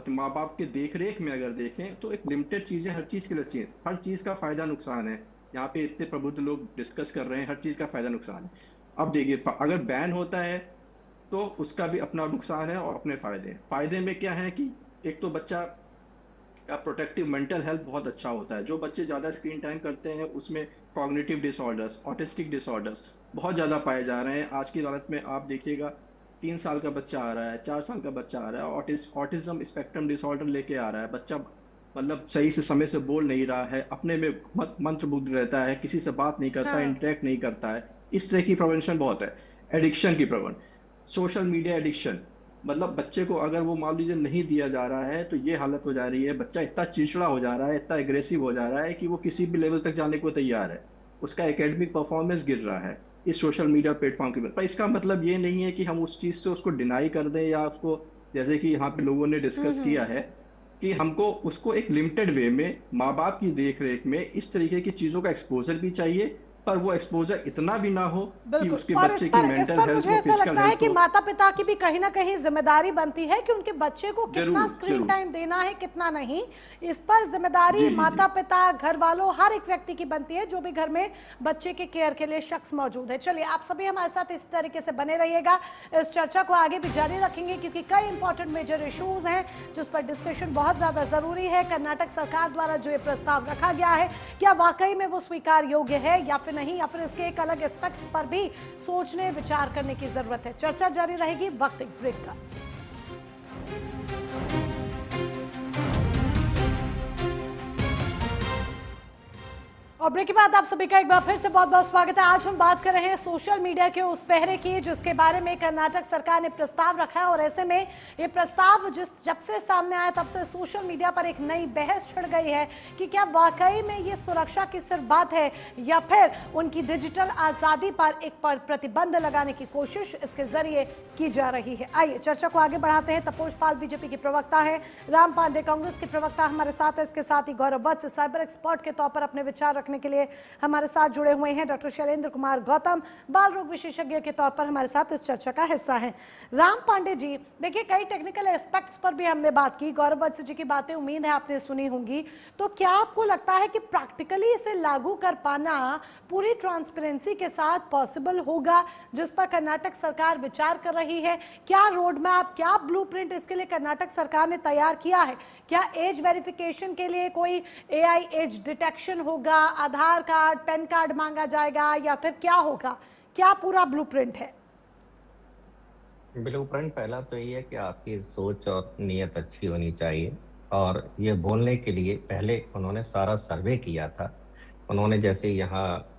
माँ बाप के देख रेख में अगर देखें तो एक लिमिटेड चीज़ें हर चीज़ के लिए चाहिए। हर चीज़ का फ़ायदा नुकसान है। यहाँ पे इतने प्रबुद्ध लोग डिस्कस कर रहे हैं, हर चीज़ का फ़ायदा नुकसान है। अब देखिए, अगर बैन होता है तो उसका भी अपना नुकसान है और अपने फ़ायदे हैं। फ़ायदे में क्या है कि एक तो बच्चा का प्रोटेक्टिव मेंटल हेल्थ बहुत अच्छा होता है। जो बच्चे ज़्यादा स्क्रीन टाइम करते हैं उसमें कॉग्निटिव डिसऑर्डर्स, ऑटिस्टिक डिसऑर्डर्स बहुत ज़्यादा पाए जा रहे हैं। आज की हालत में आप देखिएगा 3 साल का बच्चा आ रहा है, 4 साल का बच्चा आ रहा है, ऑटिज्म स्पेक्ट्रम डिसऑर्डर लेके आ रहा है। बच्चा मतलब सही से समय से बोल नहीं रहा है, अपने में मंत्रमुग्ध रहता है, किसी से बात नहीं करता है, हाँ, इंटरेक्ट नहीं करता है। इस तरह की प्रिवेंशन बहुत है। एडिक्शन की प्रवण, सोशल मीडिया एडिक्शन, मतलब बच्चे को अगर वो मान लीजिए नहीं दिया जा रहा है तो ये हालत हो जा रही है। बच्चा इतना चिड़चिड़ा हो जा रहा है, इतना एग्रेसिव हो जा रहा है कि वो किसी भी लेवल तक जाने को तैयार है। उसका एकेडमिक परफॉर्मेंस गिर रहा है इस सोशल मीडिया प्लेटफॉर्म की वजह। पर इसका मतलब ये नहीं है कि हम उस चीज़ से उसको डिनाई कर दें या उसको, जैसे कि यहाँ पे लोगों ने डिस्कस किया है कि हमको उसको एक लिमिटेड वे में माँ बाप की देख रेख में इस तरीके की चीज़ों का एक्सपोजर भी चाहिए, पर वो एक्सपोजर इतना भी ना हो कि बिल्कुल। उसके और बच्चे इस की पर मेंटल हेल्थ मुझे हो, ऐसा फिजिकल लगता है हेल्थ कि हो। माता पिता की भी कहीं ना कहीं जिम्मेदारी बनती है कि उनके बच्चे को कितना जरूर स्क्रीन जरूर टाइम देना है कितना नहीं। इस पर जिम्मेदारी जी जी माता जी पिता, घर वालों, हर एक व्यक्ति की बनती है जो भी घर में बच्चे के केयर के लिए शख्स मौजूद है। चलिए, आप सभी हमारे साथ इस तरीके से बने रहिएगा। इस चर्चा को आगे भी जारी रखेंगे क्योंकि कई इंपॉर्टेंट मेजर इश्यूज हैं जिस पर डिस्कशन बहुत ज्यादा जरूरी है। कर्नाटक सरकार द्वारा जो ये प्रस्ताव रखा गया है क्या वाकई में वो स्वीकार योग्य है या फिर नहीं, या फिर इसके एक अलग एस्पेक्ट्स पर भी सोचने विचार करने की जरूरत है। चर्चा जारी रहेगी वक्त एक ब्रेक का। और ब्रेक के बाद आप सभी का एक बार फिर से बहुत बहुत स्वागत है। आज हम बात कर रहे हैं सोशल मीडिया के उस पहरे की जिसके बारे में कर्नाटक सरकार ने प्रस्ताव रखा है, और ऐसे में ये प्रस्ताव जब से सामने आया तब से सोशल मीडिया पर एक नई बहस छिड़ गई है कि क्या वाकई में ये सुरक्षा की सिर्फ बात है या फिर उनकी डिजिटल आजादी पर एक प्रतिबंध लगाने की कोशिश इसके जरिए की जा रही है। आइए चर्चा को आगे बढ़ाते हैं। तपोष पाल बीजेपी की प्रवक्ता है, राम पांडे कांग्रेस के प्रवक्ता हमारे साथ है, इसके साथ ही गौरव वत्स साइबर एक्सपर्ट के तौर पर अपने विचार रखने के लिए हमारे साथ जुड़े हुए हैं, डॉक्टर शैलेंद्र कुमार गौतम बाल रोग विशेषज्ञ के तौर पर हमारे साथ इस चर्चा का हिस्सा हैं। राम पांडे जी, देखिए कई टेक्निकल एस्पेक्ट्स पर भी हमने बात की, गौरव वत्स जी की बातें उम्मीद है आपने सुनी होंगी, तो क्या आपको लगता है कि प्रैक्टिकली इसे लागू कर पाना पूरी ट्रांसपेरेंसी के साथ पॉसिबल होगा जिस पर कर्नाटक सरकार विचार कर रही है? क्या रोड मैप, क्या ब्लूप्रिंट इसके लिए कर्नाटक सरकार ने तैयार किया है? क्या एज वेरिफिकेशन के लिए कोई AI एज डिटेक्शन होगा, आधार कार्ड, पैन कार्ड मांगा जाएगा, या फिर क्या होगा? क्या पूरा ब्लूप्रिंट है? ब्लूप्रिंट पहला तो ये है कि आपकी सोच और नीयत अच्छी होनी चाहिए, और ये बोलने के लिए पहले उन्होंने सारा सर्वे किया था। उन्होंने जैसे यहाँ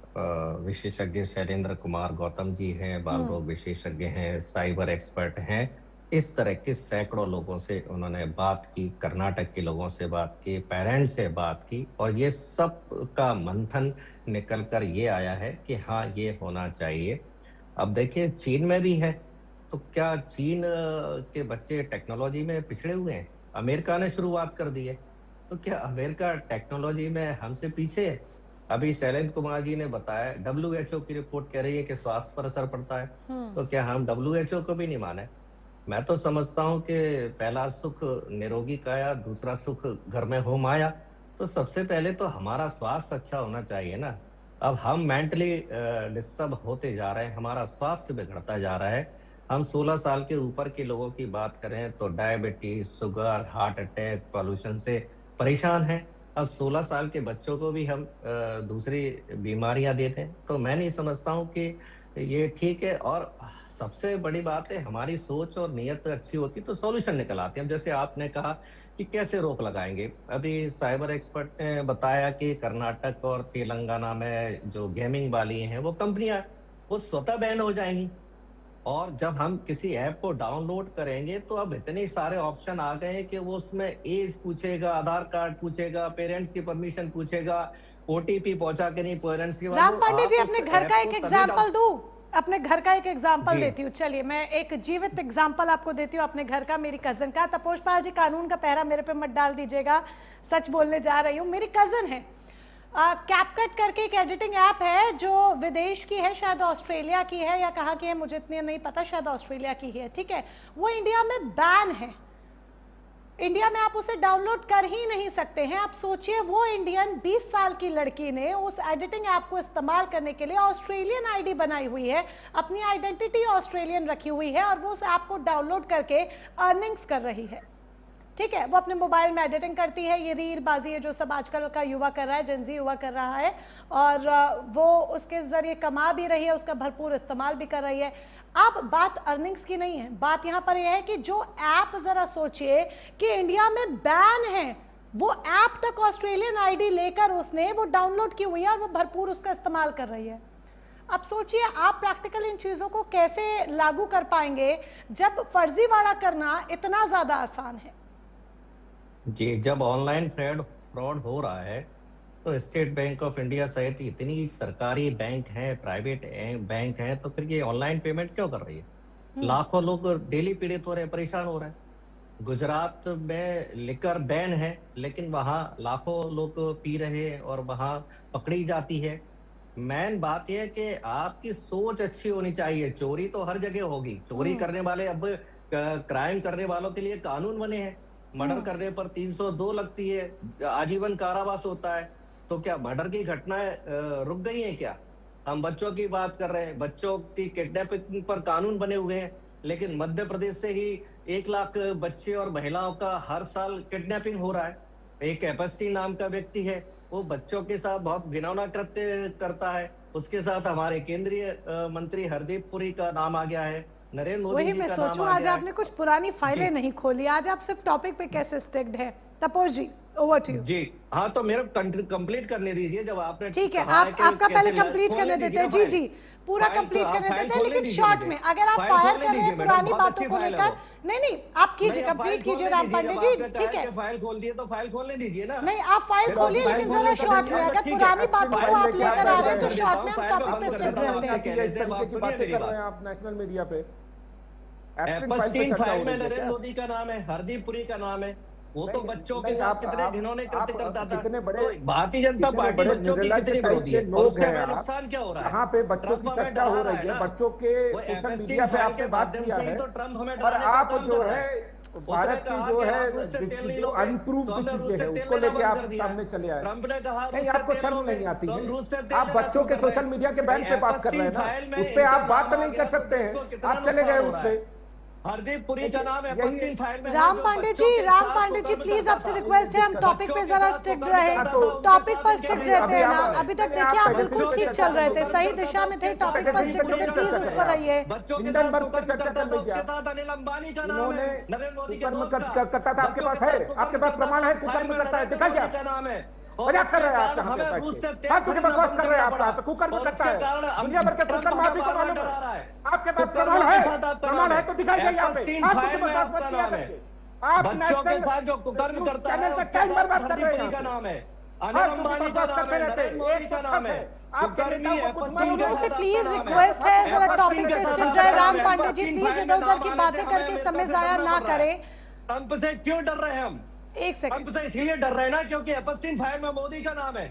विशेषज्ञ शैलेंद्र कुमार गौतम जी हैं, बाल रोग विशेषज्ञ हैं, साइबर एक्सपर्ट हैं, इस तरह के सैकड़ों लोगों से उन्होंने बात की, कर्नाटक के लोगों से बात की, पेरेंट्स से बात की, और ये सब का मंथन निकल कर ये आया है कि हाँ ये होना चाहिए। अब देखिए चीन में भी है, तो क्या चीन के बच्चे टेक्नोलॉजी में पिछड़े हुए हैं? अमेरिका ने शुरुआत कर दी है, तो क्या अमेरिका टेक्नोलॉजी में हमसे पीछे है? अभी शैलेंद्र कुमार जी ने बताया, WHO की रिपोर्ट कह रही है कि स्वास्थ्य पर असर पड़ता है, तो क्या हम WHO को भी नहीं माने? मैं तो समझता हूँ कि पहला सुख निरोगी काया, दूसरा सुख घर में हो माया। तो सबसे पहले तो हमारा स्वास्थ्य अच्छा होना चाहिए ना। अब हम मेंटली डिस्टर्ब होते जा रहे हैं, हमारा स्वास्थ्य बिगड़ता जा रहा है। हम 16 साल के ऊपर के लोगों की बात करें तो diabetes, sugar, heart attack, pollution से परेशान हैं। अब 16 साल के बच्चों को भी हम दूसरी बीमारियां देते हैं, तो मैं नहीं समझता हूँ कि ये ठीक है। और सबसे बड़ी बात है, हमारी सोच और नीयत अच्छी होती तो सॉल्यूशन निकल आते हैं। जैसे आपने कहा कि कैसे रोक लगाएंगे, अभी साइबर एक्सपर्ट ने बताया कि कर्नाटक और तेलंगाना में जो गेमिंग वाली हैं वो कंपनियां, वो स्वतः बैन हो जाएंगी। और जब हम किसी ऐप को डाउनलोड करेंगे तो अब इतने सारे ऑप्शन आ गए हैं कि वो उसमें एज पूछेगा, आधार कार्ड पूछेगा, पेरेंट्स की परमिशन पूछेगा, OTP पहुंचा के नहीं पेरेंट्स की। राम पांडे जी, अपने घर का एक एग्जांपल दूं, अपने घर का एक एग्जाम्पल देती हूँ। चलिए मैं एक जीवित एग्जाम्पल आपको देती हूँ अपने घर का, मेरी कजन का। तपोष पाल जी, कानून का पहरा मेरे पे मत डाल दीजिएगा, सच बोलने जा रही हूँ। मेरी कजन है, कैपकट करके एक एडिटिंग ऐप है जो विदेश की है, शायद ऑस्ट्रेलिया की है या कहाँ की है मुझे इतनी नहीं पता, शायद ऑस्ट्रेलिया की है, ठीक है। वो इंडिया में बैन है, इंडिया में आप उसे डाउनलोड कर ही नहीं सकते हैं। आप सोचिए, वो इंडियन 20 साल की लड़की ने उस एडिटिंग ऐप को इस्तेमाल करने के लिए ऑस्ट्रेलियन आईडी बनाई हुई है, अपनी आइडेंटिटी ऑस्ट्रेलियन रखी हुई है, और वो उस ऐप को डाउनलोड करके अर्निंग्स कर रही है, ठीक है। वो अपने मोबाइल में एडिटिंग करती है, ये रील बाजी है जो सब आजकल का युवा कर रहा है, जेनजी युवा कर रहा है, और वो उसके जरिए कमा भी रही है, उसका भरपूर इस्तेमाल भी कर रही है। अब बात अर्निंग्स की नहीं है, बात यहाँ पर यह है कि जो ऐप, जरा सोचिए कि इंडिया में बैन है, वो ऐप तक ऑस्ट्रेलियन आईडी लेकर उसने वो डाउनलोड की हुई है और वो भरपूर उसका इस्तेमाल कर रही है। अब सोचिए आप प्रैक्टिकल इन चीजों को कैसे लागू कर पाएंगे जब फर्जीवाड़ा करना इतना ज्यादा आसान है। जी, जब ऑनलाइन फ्रॉड हो रहा है तो स्टेट बैंक ऑफ इंडिया सहित इतनी सरकारी बैंक हैं, प्राइवेट बैंक हैं, तो फिर ये ऑनलाइन पेमेंट क्यों कर रही है? लाखों लोग डेली पीड़ित हो रहे हैं, परेशान हो रहे हैं। गुजरात में लिकर बैन है, लेकिन वहाँ लाखों लोग पी रहे हैं और वहाँ पकड़ी जाती है। मेन बात यह है कि आपकी सोच अच्छी होनी चाहिए। चोरी तो हर जगह होगी, चोरी करने वाले, अब क्राइम करने वालों के लिए कानून बने हैं। मर्डर करने पर 302 लगती है, आजीवन कारावास होता है। तो क्या मर्डर की घटनाएं रुक गई हैं क्या? हम बच्चों की बात कर रहे हैं, बच्चों की किडनैपिंग पर कानून बने हुए हैं, लेकिन मध्य प्रदेश से ही 1 लाख बच्चे और महिलाओं का हर साल किडनैपिंग हो रहा है। एक एपस्टी नाम का व्यक्ति है, वो बच्चों के साथ बहुत घिनौना कृत्य करता है। उसके साथ हमारे केंद्रीय मंत्री हरदीप पुरी का नाम आ गया है, नरेंद्र मोदी वही जी मैं का नाम सोचूं आ आज गया आपने कुछ पुरानी फाइलें नहीं खोली, आज आप सिर्फ टॉपिक पे कैसे स्टिक्ड है। तपोज जी, ओवर टू यू। जी हाँ, तो मेरा कंप्लीट करने दीजिए। जब आपने ठीक है, कहा आप आपका पहले कंप्लीट करने देते हैं। जी जी, पूरा फाइल कंप्लीट तो करने फाइल देते हैं, खोलने लेकिन दीजिए शॉर्ट मुझे। में अगर आप फाइल फायर खोलने कर रहे दीजिए हैं मैडम, पुरानी बहुत बातों अच्छी को फाइल है लेकर, वो। नहीं आप कीजिए, नहीं, कंप्लीट फाइल कीजिए खोलने राम दीजिए। पांडे जब जी। आपने ठीक कहा है, कि फाइल खोल दिए तो फाइल खोलने दीजिए ना। नहीं आप फाइल फिर खोलिए, फाइल लेकिन खोलने जरा का शॉर्ट में, तो अगर ठीक है, पुरानी बातों को आप फाइल लेकर आ रहे हैं तो लेकर शॉर्ट में देता हम हूँ, टॉपिक पे फाइल स्टिक को बंद रहते कर हैं। देता हूँ। इस कहने से तरीके बात की सुनिए बातें मेरी कर बात। रहे हैं आप नेशनल मीडिया पे। एब्सेंट फाइल पे एप्पस्टीन चर्चा फाइल हो में रही है नरेंद्र क्या? मोदी का नाम है, हरदीप पुरी का नाम है। वो तो नहीं, बच्चों के नहीं, साथ आप कितने घिनौने कृत्य आप करता था। कितने बड़े तो भारतीय जनता कितने पार्टी बड़े बच्चों की निर्लज्ज कितनी टाइप विरोधी के है, और लोग उससे हैं हमें आप। नुकसान क्या हो रहा है? यहाँ पे बच्चों की ट्रम्प हमें चर्चा हो डरा रहा रही है है, ना। बच्चों के वो सोशल एप्पस्टीन मीडिया पे फाइल आपने के बात माध्यम किया से ही है, तो ट्रम्प हमें और डराने का आप काम जो कर रहा है है। भारत उसने की कहा जो कि है आप रूस से तेल नहीं जो लोगे, तो अनप्रूव्ड हमने रूस चीजें से हैं तेल उसको लेना लेके बंद आप कर दिया। सामने चले आए। ट्रम्प ने कहा नहीं, रूस से आपको तेल शर्म लोगे नहीं आती तो हम है? रूस से तेल आप लेना बच्चों शुरू के कर रहे सोशल हैं। मीडिया के बैन पे बात कर रहे हैं ना, फाइल में उस पे आप इनका बात नाम आ नहीं गया कर तो सकते देश को हैं, कितना आप चले गए नुकसान हो उस रहा पे। है। हरदीप पुरी का नाम है यही- एप्पस्टीन फाइल में है, राम जो पांडे बच्चों जी, के राम साथ पांडे जी कुकर्म प्लीज करता आपसे था। रिक्वेस्ट है, हम टॉपिक पे बच्चों के जरा साथ स्टिक कुकर्म रहे, करता था, उनके टॉपिक साथ पर इनके स्टिक भी रहते हैं अभी ना। आप- अभी तक नहीं, देखिए आप आप पहले बिल्कुल से ठीक चर्चा चल रहे थे, करें। सही दिशा में थे, टॉपिक पर स्टिक थे, प्लीज उस पर रहिए। बच्चों के इंडियन साथ बंद पे कुकर्म चर्चा करता कर था, लीजिए उसके आप। साथ अनिल अंबानी का नाम इन्होंने है, नरेंद्र मोदी के कुकर्म दोस्त का। करता था, आपके बच्चों पास के है? साथ कुकर्म आपके पास करता प्रमाण था, है उस कुकर्म फाइल में करता है? नरेंद्र दिखा मोदी क्या? का नाम है। और मजाक कर उसके रहे हैं आप कारण यहाँ पे हमें बैठ रूस के। से तेल फालतू की खरीदना बकवास बंद कर रहे हैं करना आप पड़ा। यहाँ पे। कुकर्म और करता उसके है, कारण दुनिया भर के ट्रम्प कुकर्म हमें आप ही को बार-बार मालूम डरा है। रहा है। आपके पास कुकर्मों प्रमाण के है? साथ आपका प्रमाण नाम है तो दिखाइए यहाँ पे। एप्पस्टीन फालतू की फाइल में बकवास मत आपका किया नाम है। करिए। आप बच्चों के नेशनल साथ जो कुकर्म न्यूज़ करता चैनल है, पे उसके टाइम साथ बर्बाद कर हरदीप रहे हैं पुरी यहाँ का पे। नाम है, अनिल फालतू की अंबानी का बकवास नाम करते है, रहते नरेंद्र हैं। मोदी एक का तो नाम ठप है। है, आपके कुकर्मी नेताओं को कुछ एप्पस्टीन मालूम के लोगों है? से साथ प्लीज आपका नाम रिक्वेस्ट है, जरा एप्पस्टीन टॉपिक के पे साथ स्टिक आपका रहे। नाम राम है। पांडे जी एप्पस्टीन प्लीज फाइल इधर में उधर नाम की आने से बातें हमें करके अमेरिका समय से जाया डरना ना पड़ रहा है। करें। ट्रम्प से क्यों डर रहे हैं हम? एक सेकंड, ट्रम्प से इसलिए डर रहे हैं ना क्योंकि एप्पस्टीन फाइल में मोदी का नाम है।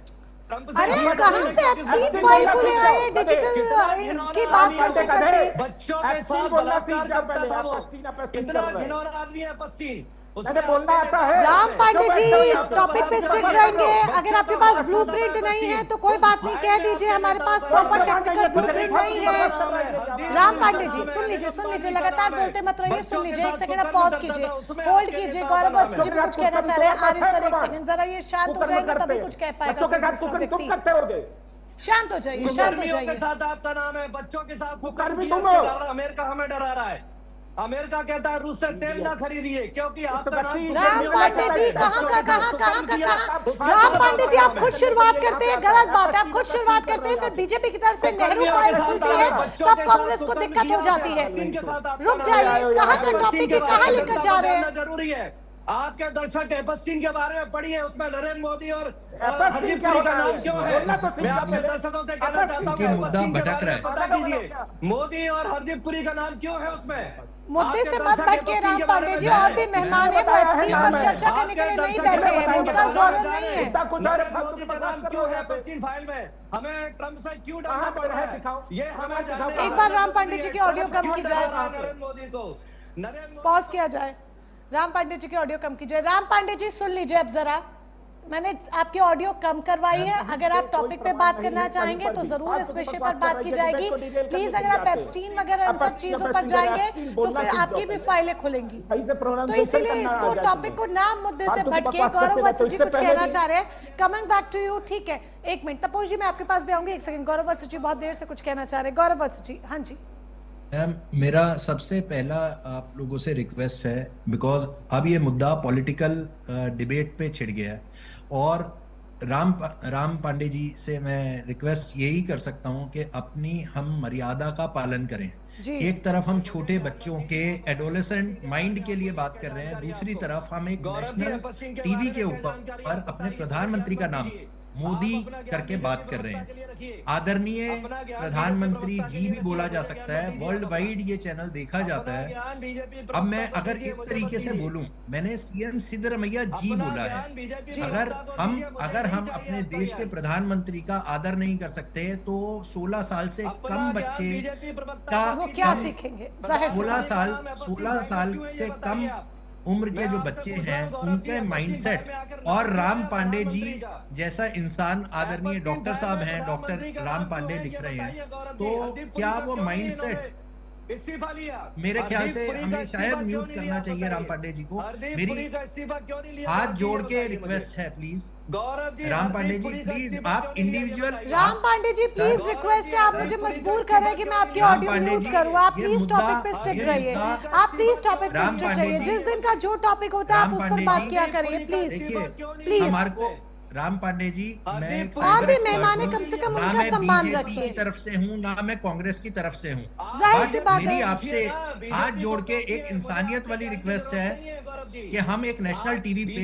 ट्रम्प से अरे इसलिए डर कहाँ रहे हैं से क्योंकि एप्स्टीन मोदी फाइल का को ले नाम है। आए डिजिटल कितना घिनौना की बात आदमी है करते वो। करते? बच्चों के एप्स्टीन साथ बोलना बलात्कार सीख जाओ करता पहले। था आप वो। एप्स्टीन कितना कर रहे हैं। घिनौना आदमी है एप्पस्टीन। मैंने बोलना आता है। राम पांडे जी क्यों बैठते हो यहाँ पे? टॉपिक पे स्टिक रहेंगे। अगर आपके पास ब्लूप्रिंट नहीं है तो कोई बात नहीं, कह दीजिए हमारे पास प्रॉपर टेक्निकल ब्लूप्रिंट नहीं है। राम पांडे जी सुन लीजिए, लगातार बोलते मत रहिए, सुन लीजिए। एक सेकंड आप पॉज कीजिए, होल्ड कीजिए। गौरव वत्स जी कुछ कहना चाह रहे हैं। आरिफ सर एक सेकंड, जरा ये शांत हो जाएंगे तभी कुछ कह पाएगा बच्चों के साथ दूसरा कुकर्म तुम व्यक्ति। करते होगे। शांत हो जाइए, शांत हो कुकर्मियों के जाइए। साथ आपका नाम है, बच्चों के साथ कुकर्म कुकर्मी किया, तुम उसके हो। कारण अमेरिका हमें डरा रहा है। अमेरिका कहता है रूस से तेल ना खरीदिए क्योंकि आपका नाम राम कुकर्मियों पांडे का जी है। कहाँ बच्चों का के साथ कहाँ कुकर्म किया, उसके राम बाद पांडे जी आपका आप नाम खुद है। शुरुआत करते हैं, गलत बात है। आप खुद शुरुआत करते हैं, फिर बीजेपी की तरफ से नेहरू फाइल्स खुलती है, तब कांग्रेस को दिक्कत हो जाती है। रुक जाइए, कहाँ का टॉपिक है, कहाँ लेकर जा रहे हैं? जरूरी है। आपके दर्शक एप्पस्टीन के बारे में पढ़िए, उसमें नरेंद्र मोदी और एप्पस्टीन हरदीप क्या पुरी होता का है? नाम क्यों है? बोलना तो सीख मैं जाओ अपने पहले। दर्शकों से कहना चाहता हूँ क्योंकि मुद्दा एप्पस्टीन के भटक बारे में रहा बता है। दीजिए मोदी और हरदीप पुरी का नाम क्यों है उसमें? मुद्दे आपके से मत दर्शक भटके एप्पस्टीन राम के बारे पांडे में जी, जाने। और भी मेहमान है, वो एप्स्टीन पर चर्चा करने के लिए नहीं बैठे हैं, उनका जरूरत नहीं है। नरेंद्र मोदी का नाम क्यों है एप्पस्टीन फाइल में? हमें ट्रम्प से क्यों डरना पड़ रहा है? ये हमें जानना एक बार राम पांडे जी की ऑडियो कम की जाए, नरेंद्र मोदी को पॉज किया जाए। राम पांडे जी की ऑडियो कम कीजिए। राम पांडे जी सुन लीजिए अब जरा, मैंने आपकी ऑडियो कम करवाई है। अगर आप टॉपिक पे बात करना चाहेंगे तो जरूर इस विषय पर बात की जाएगी। प्लीज अगर आप एप्स्टीन वगैरह इन सब चीजों पर जाएंगे तो फिर आपकी भी फाइलें खुलेंगी। तो इसीलिए इसको टॉपिक को ना मुद्दे से भटके। गौरव वत्स जी कुछ कहना चाह रहे हैं, कमिंग बैक टू यू। ठीक है, एक मिनट, तपोज जी मैं आपके पास भी आऊंगी। एक सेकंड, गौरव वत्स जी बहुत देर से कुछ कहना चाह रहे हैं। गौरव वत्स जी, हाँ जी। मेरा सबसे पहला आप लोगों से रिक्वेस्ट है, बिकॉज अब ये मुद्दा पॉलिटिकल डिबेट पे छिड़ गया है, और राम पांडे जी से मैं रिक्वेस्ट यही कर सकता हूं कि अपनी हम मर्यादा का पालन करें। एक तरफ हम छोटे बच्चों के एडोलेसेंट माइंड के लिए बात कर रहे हैं, दूसरी तरफ हम एक नेशनल टीवी के ऊपर अपने प्रधानमंत्री का नाम मोदी करके बात कर रहे हैं। आदरणीय प्रधानमंत्री जी भी बोला जा सकता है, वर्ल्ड वाइड ये चैनल देखा जाता है। अब मैं अगर इस तरीके से बोलूं, मैंने सीएम सिद्धरमैया जी बोला है। अगर हम अपने देश के प्रधानमंत्री का आदर नहीं कर सकते तो 16 साल से कम बच्चे का वो क्या सीखेंगे? 16 साल से कम उम्र के जो बच्चे हैं उनके माइंडसेट, और राम पांडे जी जैसा इंसान, आदरणीय डॉक्टर साहब हैं, डॉक्टर राम पांडे लिख रहे हैं, तो क्या वो माइंडसेट इस्तीफा लिया। मेरे ख्याल हरदीप से पुरी का हमें इस्तीफा शायद क्यों म्यूट नहीं करना लिया, चाहिए राम बताइए। पांडे जी को। हरदीप मेरी पुरी का इस्तीफा क्यों नहीं लिया, हाथ गौरव जी, जोड़ ये के बताइए मुझे। रिक्वेस्ट है प्लीज गौरव जी, राम पांडे हरदीप जी, पुरी का प्लीज इस्तीफा आप क्यों नहीं लिया, ये इंडिविजुअल बताइए। Ram Pandey ji please sir, request है, आप मुझे मजबूर कर रहे हैं कि मैं आपकी राम ऑडियो पांडे म्यूट जी, करूं। आप ये प्लीज मुद्दा- टॉपिक पे स्टिक ये रहिए, मुद्दा- आप प्लीज टॉपिक पे राम स्टिक पांडे रहिए। जी, जिस दिन का जो टॉपिक होता है आप राम उस पर पांडे बात जी, किया करिए प्लीज देखिए प्लीज। हमारे को राम पांडे जी, मैं एक और साइबर भी एक्सपर्ट मेहमान है, हूं, कम से कम ना उनका मैं सम्मान बीजेपी रखिए। की तरफ से हूं ना मैं कांग्रेस की तरफ से हूं। जाहिर सी बट बात मेरी है। आपसे हाथ जोड़ के एक इंसानियत वाली रिक्वेस्ट है कि हम एक नेशनल टीवी पे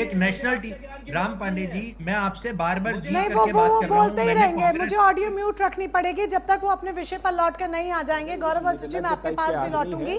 एक नेशनल राम पांडे जी, मैं आपसे बार बार जी नहीं, करके बात कर रहा हूं। बोलते ही मैंने रहेंगे। कांग्रेस मुझे ऑडियो म्यूट रखनी पड़ेगी जब तक वो अपने विषय पर लौट कर नहीं आ जाएंगे। गौरव वंश जी, मैं आपके पास भी लौटूंगी।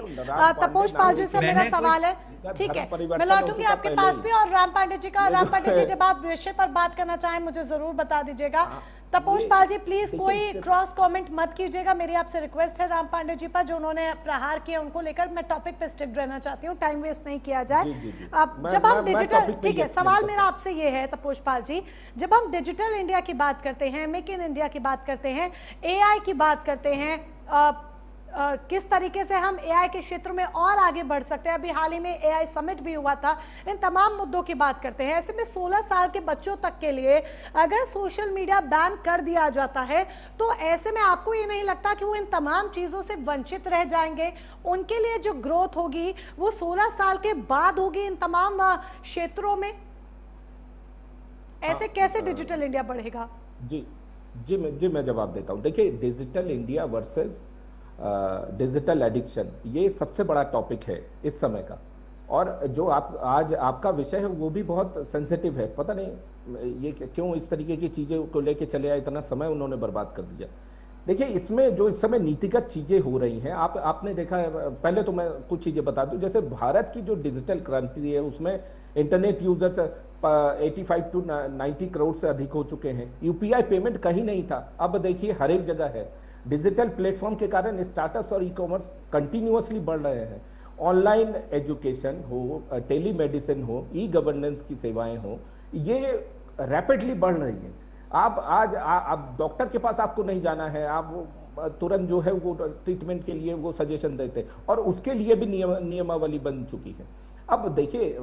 तपोष पाल जी से मेरा मैंने सवाल है, ठीक है, मैं लौटूंगी आपके पास भी। और राम पांडे जी का, राम पांडे जी जब आप विषय पर बात करना चाहें मुझे जरूर बता दीजिएगा। तपोष पाल जी प्लीज कोई क्रॉस कमेंट मत कीजिएगा, मेरी आपसे रिक्वेस्ट है राम पांडे जी पर जो उन्होंने प्रहार किए उनको लेकर। मैं टॉपिक पे स्टिक रहना चाहती हूँ, टाइम वेस्ट नहीं किया जाए। अब जब हम डिजिटल, ठीक है, सवाल मेरा आपसे ये है तपोष पाल जी, जब हम डिजिटल इंडिया की बात करते हैं, मेक इन इंडिया की बात करते हैं, एआई की बात करते हैं, किस तरीके से हम एआई के क्षेत्र में और आगे बढ़ सकते हैं, अभी हाल ही में एआई समिट भी हुआ था, इन तमाम मुद्दों की बात करते हैं। ऐसे में 16 साल के बच्चों तक के लिए अगर सोशल मीडिया बैन कर दिया जाता है तो ऐसे में आपको ये नहीं लगता कि वो इन तमाम चीज़ों से वंचित रह जाएंगे? उनके लिए जो ग्रोथ होगी वो 16 साल के बाद होगी इन तमाम क्षेत्रों में। ऐसे कैसे डिजिटल इंडिया बढ़ेगा? जी मैं जवाब देता हूँ। देखिए, digital India versus digital addiction, ये सबसे बड़ा टॉपिक है इस समय का। और जो आज आपका विषय है वो भी बहुत सेंसिटिव है। पता नहीं ये क्यों इस तरीके की चीज़ें को लेके चले आए, इतना समय उन्होंने बर्बाद कर दिया। देखिए, इसमें जो इस समय नीतिगत चीज़ें हो रही हैं, आपने देखा है। पहले तो मैं कुछ चीज़ें बता दूं, जैसे भारत की जो डिजिटल क्रांति है उसमें इंटरनेट यूजर्स 85 to 90 करोड़ से अधिक हो चुके हैं। यूपीआई पेमेंट कहीं नहीं था, अब देखिए हर एक जगह है। डिजिटल प्लेटफॉर्म के कारण स्टार्टअप्स और ई कॉमर्स कंटिन्यूअसली बढ़ रहे हैं। ऑनलाइन एजुकेशन हो, टेलीमेडिसिन हो, ई गवर्नेंस की सेवाएं हो, ये रैपिडली बढ़ रही हैं। आप डॉक्टर के पास आपको नहीं जाना है, आप तुरंत जो है वो ट्रीटमेंट के लिए वो सजेशन देते हैं, और उसके लिए भी नियमावली बन चुकी है। अब देखिए,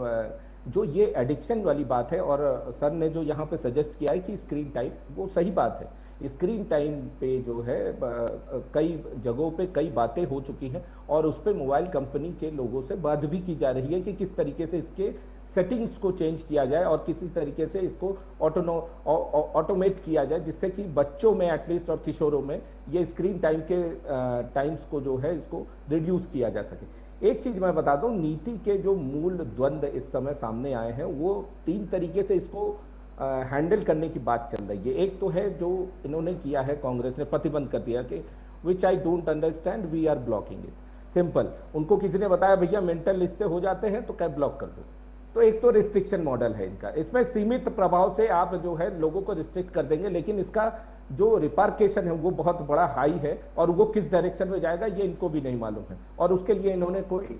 जो ये एडिक्शन वाली बात है, और सर ने जो यहाँ पे सजेस्ट किया है कि स्क्रीन टाइम, वो सही बात है। स्क्रीन टाइम पे जो है कई जगहों पे कई बातें हो चुकी हैं, और उस पर मोबाइल कंपनी के लोगों से बात भी की जा रही है कि किस तरीके से इसके सेटिंग्स को चेंज किया जाए और किसी तरीके से इसको ऑटोमेट किया जाए, जिससे कि बच्चों में एटलीस्ट और किशोरों में ये स्क्रीन टाइम के टाइम्स को जो है इसको रिड्यूस किया जा सके। एक चीज मैं बता दूं, नीति के जो मूल द्वंद्व इस समय सामने आए हैं वो 3 तरीके से इसको हैंडल करने की बात चल रही है। एक तो है जो इन्होंने किया है, कांग्रेस ने प्रतिबंध कर दिया कि which I don't understand we are blocking it. Simple, उनको किसी ने बताया भैया मेंटल लिस्ट से हो जाते हैं तो क्या ब्लॉक कर दो। तो एक तो रिस्ट्रिक्शन मॉडल है इनका, इसमें सीमित प्रभाव से आप जो है लोगों को रिस्ट्रिक्ट कर देंगे, लेकिन इसका जो रिपार्केशन है वो बहुत बड़ा हाई है, और वो किस डायरेक्शन में जाएगा ये इनको भी नहीं मालूम है, और उसके लिए इन्होंने कोई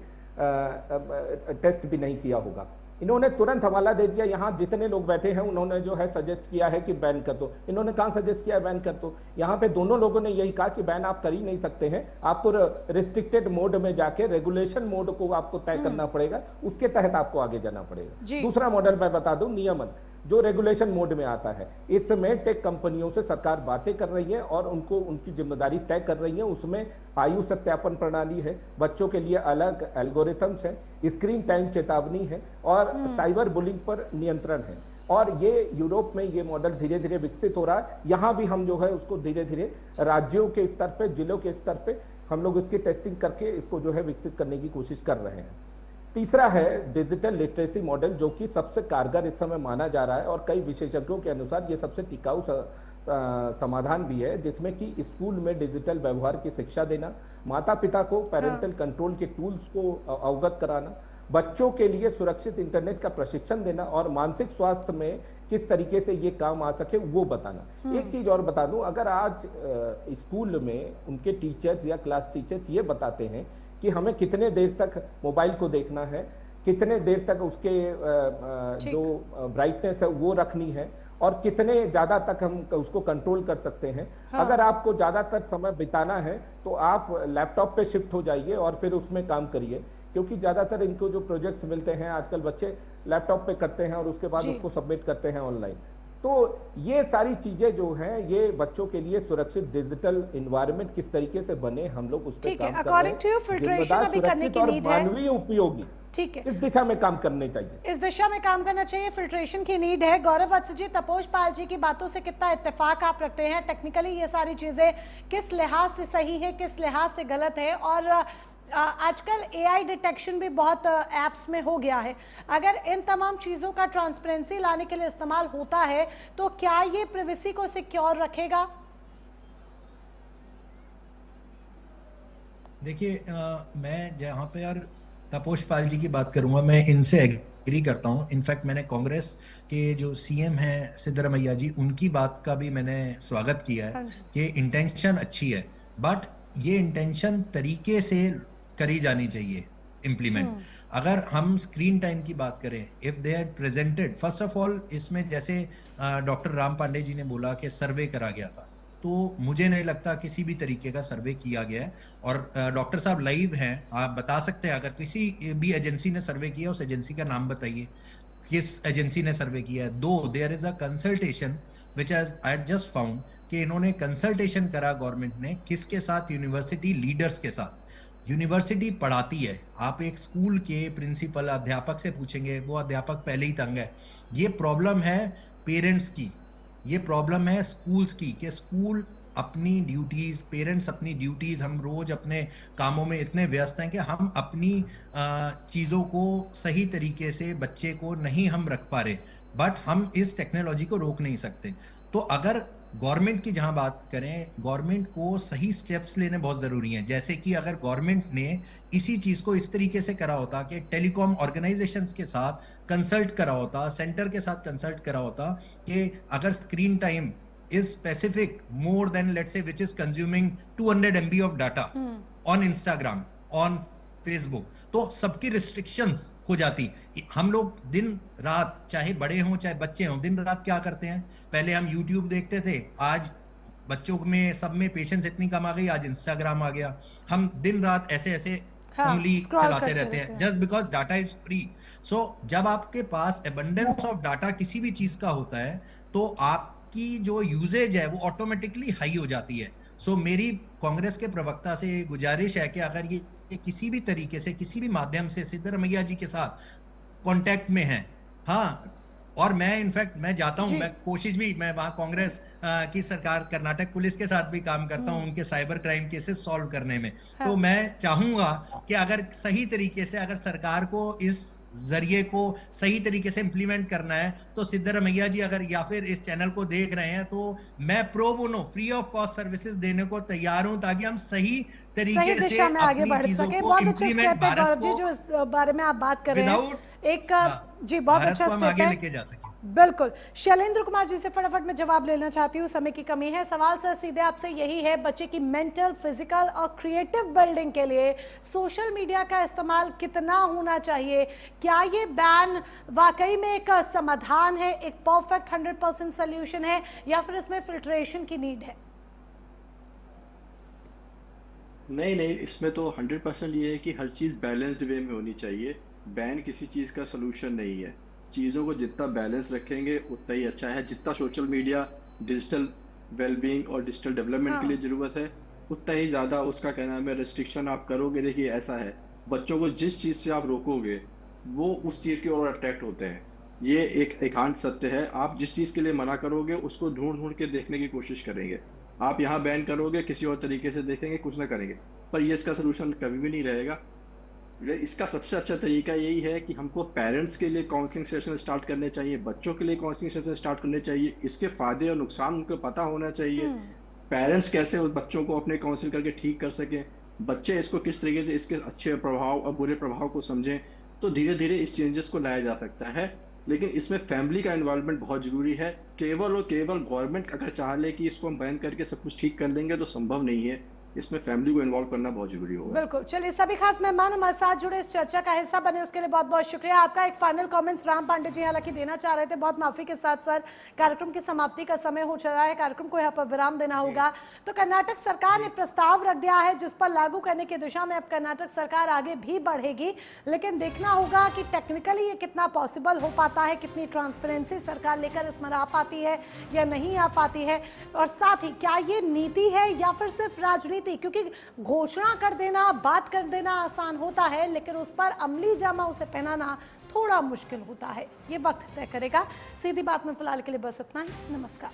टेस्ट भी नहीं किया होगा। इन्होंने तुरंत हवाला दे दिया, यहाँ जितने लोग बैठे हैं उन्होंने जो है सजेस्ट किया है कि बैन कर दो। इन्होंने कहाँ सजेस्ट किया है बैन कर दो? यहाँ पे दोनों लोगों ने यही कहा कि बैन आप कर ही नहीं सकते हैं, आपको रिस्ट्रिक्टेड मोड में जाके रेगुलेशन मोड को आपको तय करना पड़ेगा, उसके तहत आपको आगे जाना पड़ेगा। दूसरा मॉडल मैं बता दूं, नियमन, जो रेगुलेशन मोड में आता है। इस समय टेक कंपनियों से सरकार बातें कर रही है और उनको उनकी जिम्मेदारी तय कर रही है। उसमें आयु सत्यापन प्रणाली है, बच्चों के लिए अलग एल्गोरिथम्स है, स्क्रीन टाइम चेतावनी है, और साइबर बुलिंग पर नियंत्रण है। और ये यूरोप में ये मॉडल धीरे धीरे विकसित हो रहा है। यहाँ भी हम जो है उसको धीरे धीरे राज्यों के स्तर पे, जिलों के स्तर पे हम लोग इसकी टेस्टिंग करके इसको जो है विकसित करने की कोशिश कर रहे हैं। तीसरा है डिजिटल लिटरेसी मॉडल, जो कि सबसे कारगर इस समय माना जा रहा है, और कई विशेषज्ञों के अनुसार ये सबसे टिकाऊ समाधान भी है, जिसमें कि स्कूल में डिजिटल व्यवहार की शिक्षा देना, माता पिता को पेरेंटल कंट्रोल के टूल्स को अवगत कराना, बच्चों के लिए सुरक्षित इंटरनेट का प्रशिक्षण देना, और मानसिक स्वास्थ्य में किस तरीके से ये काम आ सके वो बताना। एक चीज और बता दूं, अगर आज स्कूल में उनके टीचर्स या क्लास टीचर्स ये बताते हैं कि हमें कितने देर तक मोबाइल को देखना है, कितने देर तक उसके जो ब्राइटनेस है वो रखनी है, और कितने ज्यादा तक हम उसको कंट्रोल कर सकते हैं। हाँ। अगर आपको ज्यादातर समय बिताना है तो आप लैपटॉप पे शिफ्ट हो जाइए और फिर उसमें काम करिए, क्योंकि ज्यादातर इनको जो प्रोजेक्ट्स मिलते हैं आजकल बच्चे लैपटॉप पे करते हैं और उसके बाद जी। उसको सबमिट करते हैं ऑनलाइन। तो ये सारी चीजें जो हैं ये बच्चों के लिए सुरक्षित डिजिटल इन्वायरमेंट किस तरीके से बने, हम लोग उस पर ठीक है, काम कर रहे अकॉर्डिंग हैं। टू यू फिल्ट्रेशन जिम्मेदार, अभी करने सुरक्षित की और नीड है। मानवीय उपयोगी ठीक है, इस दिशा में काम करने चाहिए। इस दिशा में काम करना चाहिए, फिल्ट्रेशन की नीड है। गौरव वत्स जी, तपोज पाल जी की बातों से कितना इत्तेफाक आप रखते हैं? टेक्निकली ये सारी चीजें किस लिहाज से सही है, किस लिहाज से गलत है? और आजकल एआई डिटेक्शन भी बहुत ऐप्स में हो गया है। अगर इन तमाम चीज़ों का ट्रांसपेरेंसी लाने के लिए इस्तेमाल होता है तो क्या ये प्राइवेसी को सिक्योर रखेगा? देखिए मैं जहाँ पे यार तपोज पाल जी की बात करूंगा, मैं इनसे एग्री करता हूँ। इनफैक्ट मैंने कांग्रेस के जो सीएम हैं सिद्धरामैया जी, उनकी बात का भी मैंने स्वागत किया है कि इंटेंशन अच्छी है, बट ये इंटेंशन तरीके से करी जानी चाहिए इम्प्लीमेंट। अगर हम स्क्रीन टाइम की बात करें, if they had presented first of all, इसमें जैसे डॉक्टर राम पांडे जी ने बोला कि सर्वे करा गया था, तो मुझे नहीं लगता किसी भी तरीके का सर्वे किया गया है। और डॉक्टर साहब लाइव हैं, आप बता सकते हैं अगर किसी भी एजेंसी ने सर्वे किया उस एजेंसी का नाम बताइए, किस एजेंसी ने सर्वे किया है। दो there is a consultation which I had just found कि इन्होंने कंसल्टेशन करा गवर्नमेंट ने, किसके साथ? यूनिवर्सिटी लीडर्स के साथ। यूनिवर्सिटी पढ़ाती है, आप एक स्कूल के प्रिंसिपल अध्यापक से पूछेंगे, वो अध्यापक पहले ही तंग है। ये प्रॉब्लम है पेरेंट्स की, ये प्रॉब्लम है स्कूल्स की, कि स्कूल अपनी ड्यूटीज, पेरेंट्स अपनी ड्यूटीज, हम रोज अपने कामों में इतने व्यस्त हैं कि हम अपनी चीजों को सही तरीके से बच्चे को नहीं हम रख पा रहे, बट हम इस टेक्नोलॉजी को रोक नहीं सकते। तो अगर गवर्नमेंट की जहां बात करें, गवर्नमेंट को सही स्टेप्स लेने बहुत जरूरी हैं। जैसे कि अगर गवर्नमेंट ने इसी चीज को इस तरीके से करा होता कि टेलीकॉम ऑर्गेनाइजेशंस के साथ कंसल्ट करा होता, सेंटर के साथ कंसल्ट करा होता कि अगर screen time is specific more than let's say which is consuming 200 MB of data on Instagram, on Facebook, तो सबकी रिस्ट्रिक्शंस हो जाती। हम लोग दिन रात, चाहे बड़े हों चाहे बच्चे हों, दिन रात क्या करते हैं? पहले हम यूट्यूब देखते थे, आज बच्चों में सब में पेशेंस इतनी कम आ गई, आज इंस्टाग्राम आ गया। हम दिन रात ऐसे ऐसे उंगली चलाते रहते हैं just because data is free. So जब आपके पास एबंडेंस ऑफ डाटा किसी भी चीज का होता है तो आपकी जो यूजेज है वो ऑटोमेटिकली हाई हो जाती है। सो मेरी कांग्रेस के प्रवक्ता से गुजारिश है कि अगर ये किसी भी तरीके से, किसी भी माध्यम से सिद्धरामैया जी के साथ कांटेक्ट में है, हाँ, और मैं इनफैक्ट मैं जाता हूं, मैं कोशिश भी, मैं वहां कांग्रेस की सरकार, कर्नाटक पुलिस के साथ भी काम करता हूं उनके साइबर क्राइम केसेस सॉल्व करने में। तो मैं चाहूंगा कि अगर सही तरीके से, अगर सरकार को इस जरिए को सही तरीके से इंप्लीमेंट करना है, तो सिद्धरामैया जी अगर या फिर इस चैनल को देख रहे हैं, तो मैं pro bono free of cost services देने को तैयार हूं, ताकि हम सही तरीके से दिशा में आगे बढ़ सके। बहुत अच्छा स्टेप है गौरव जी जो इस बारे में आप बात कर रहे हैं, एक जी बहुत अच्छा स्टेप है, लेके जा सके। बिल्कुल। शैलेंद्र कुमार जी से फटाफट में जवाब लेना चाहती हूँ, समय की कमी है। सवाल सर सीधे आपसे यही है, बच्चे की मेंटल, फिजिकल और क्रिएटिव बिल्डिंग के लिए सोशल मीडिया का इस्तेमाल कितना होना चाहिए? क्या ये बैन वाकई में एक समाधान है, एक परफेक्ट 100% सोल्यूशन है, या फिर इसमें फिल्ट्रेशन की नीड है? नहीं, इसमें तो 100% ये है कि हर चीज़ बैलेंस्ड वे में होनी चाहिए। बैन किसी चीज़ का सोल्यूशन नहीं है। चीज़ों को जितना बैलेंस रखेंगे उतना ही अच्छा है। जितना सोशल मीडिया डिजिटल वेलबींग और डिजिटल डेवलपमेंट के लिए ज़रूरत है, उतना ही ज़्यादा उसका क्या नाम है रिस्ट्रिक्शन आप करोगे। देखिए ऐसा है, बच्चों को जिस चीज़ से आप रोकोगे वो उस चीज़ की ओर अट्रैक्ट होते हैं। ये एक एकांत सत्य है। आप जिस चीज़ के लिए मना करोगे उसको ढूंढ के देखने की कोशिश करेंगे। आप यहाँ बैन करोगे, किसी और तरीके से देखेंगे, कुछ ना करेंगे, पर ये इसका सोल्यूशन कभी भी नहीं रहेगा। इसका सबसे अच्छा तरीका यही है कि हमको पेरेंट्स के लिए काउंसलिंग सेशन स्टार्ट करने चाहिए, बच्चों के लिए काउंसलिंग सेशन स्टार्ट करने चाहिए। इसके फायदे और नुकसान उनको पता होना चाहिए। पेरेंट्स कैसे उस बच्चों को अपने काउंसिल करके ठीक कर सकें, बच्चे इसको किस तरीके से, इसके अच्छे प्रभाव और बुरे प्रभाव को समझें, तो धीरे धीरे इस चेंजेस को लाया जा सकता है। लेकिन इसमें फैमिली का इन्वॉल्वमेंट बहुत जरूरी है। केवल और केवल गवर्नमेंट अगर चाह ले कि इसको हम बैन करके सब कुछ ठीक कर देंगे तो संभव नहीं है। इसमें फैमिली को इन्वॉल्व करना बहुत जरूरी होगा। बिल्कुल। चलिए, सभी खास मेहमान हमारे साथ जुड़े, इस चर्चा का हिस्सा बने, उसके लिए बहुत बहुत शुक्रिया आपका। एक फाइनल कमेंट्स राम पांडे जी हालांकि देना चाह रहे थे, बहुत माफी के साथ सर कार्यक्रम की समाप्ति का समय हो चला है, कार्यक्रम को यहाँ पर विराम देना होगा। तो कर्नाटक सरकार ने प्रस्ताव रख दिया है जिस पर लागू करने की दिशा में अब कर्नाटक सरकार आगे भी बढ़ेगी, लेकिन देखना होगा कि टेक्निकली ये कितना पॉसिबल हो पाता है, कितनी ट्रांसपेरेंसी सरकार लेकर इसमें आ पाती है या नहीं आ पाती है, और साथ ही क्या ये नीति है या फिर सिर्फ राजनीति, क्योंकि घोषणा कर देना, बात कर देना आसान होता है, लेकिन उस पर अमली जामा उसे पहनाना थोड़ा मुश्किल होता है। ये वक्त तय करेगा। सीधी बात में फिलहाल के लिए बस इतना ही। नमस्कार।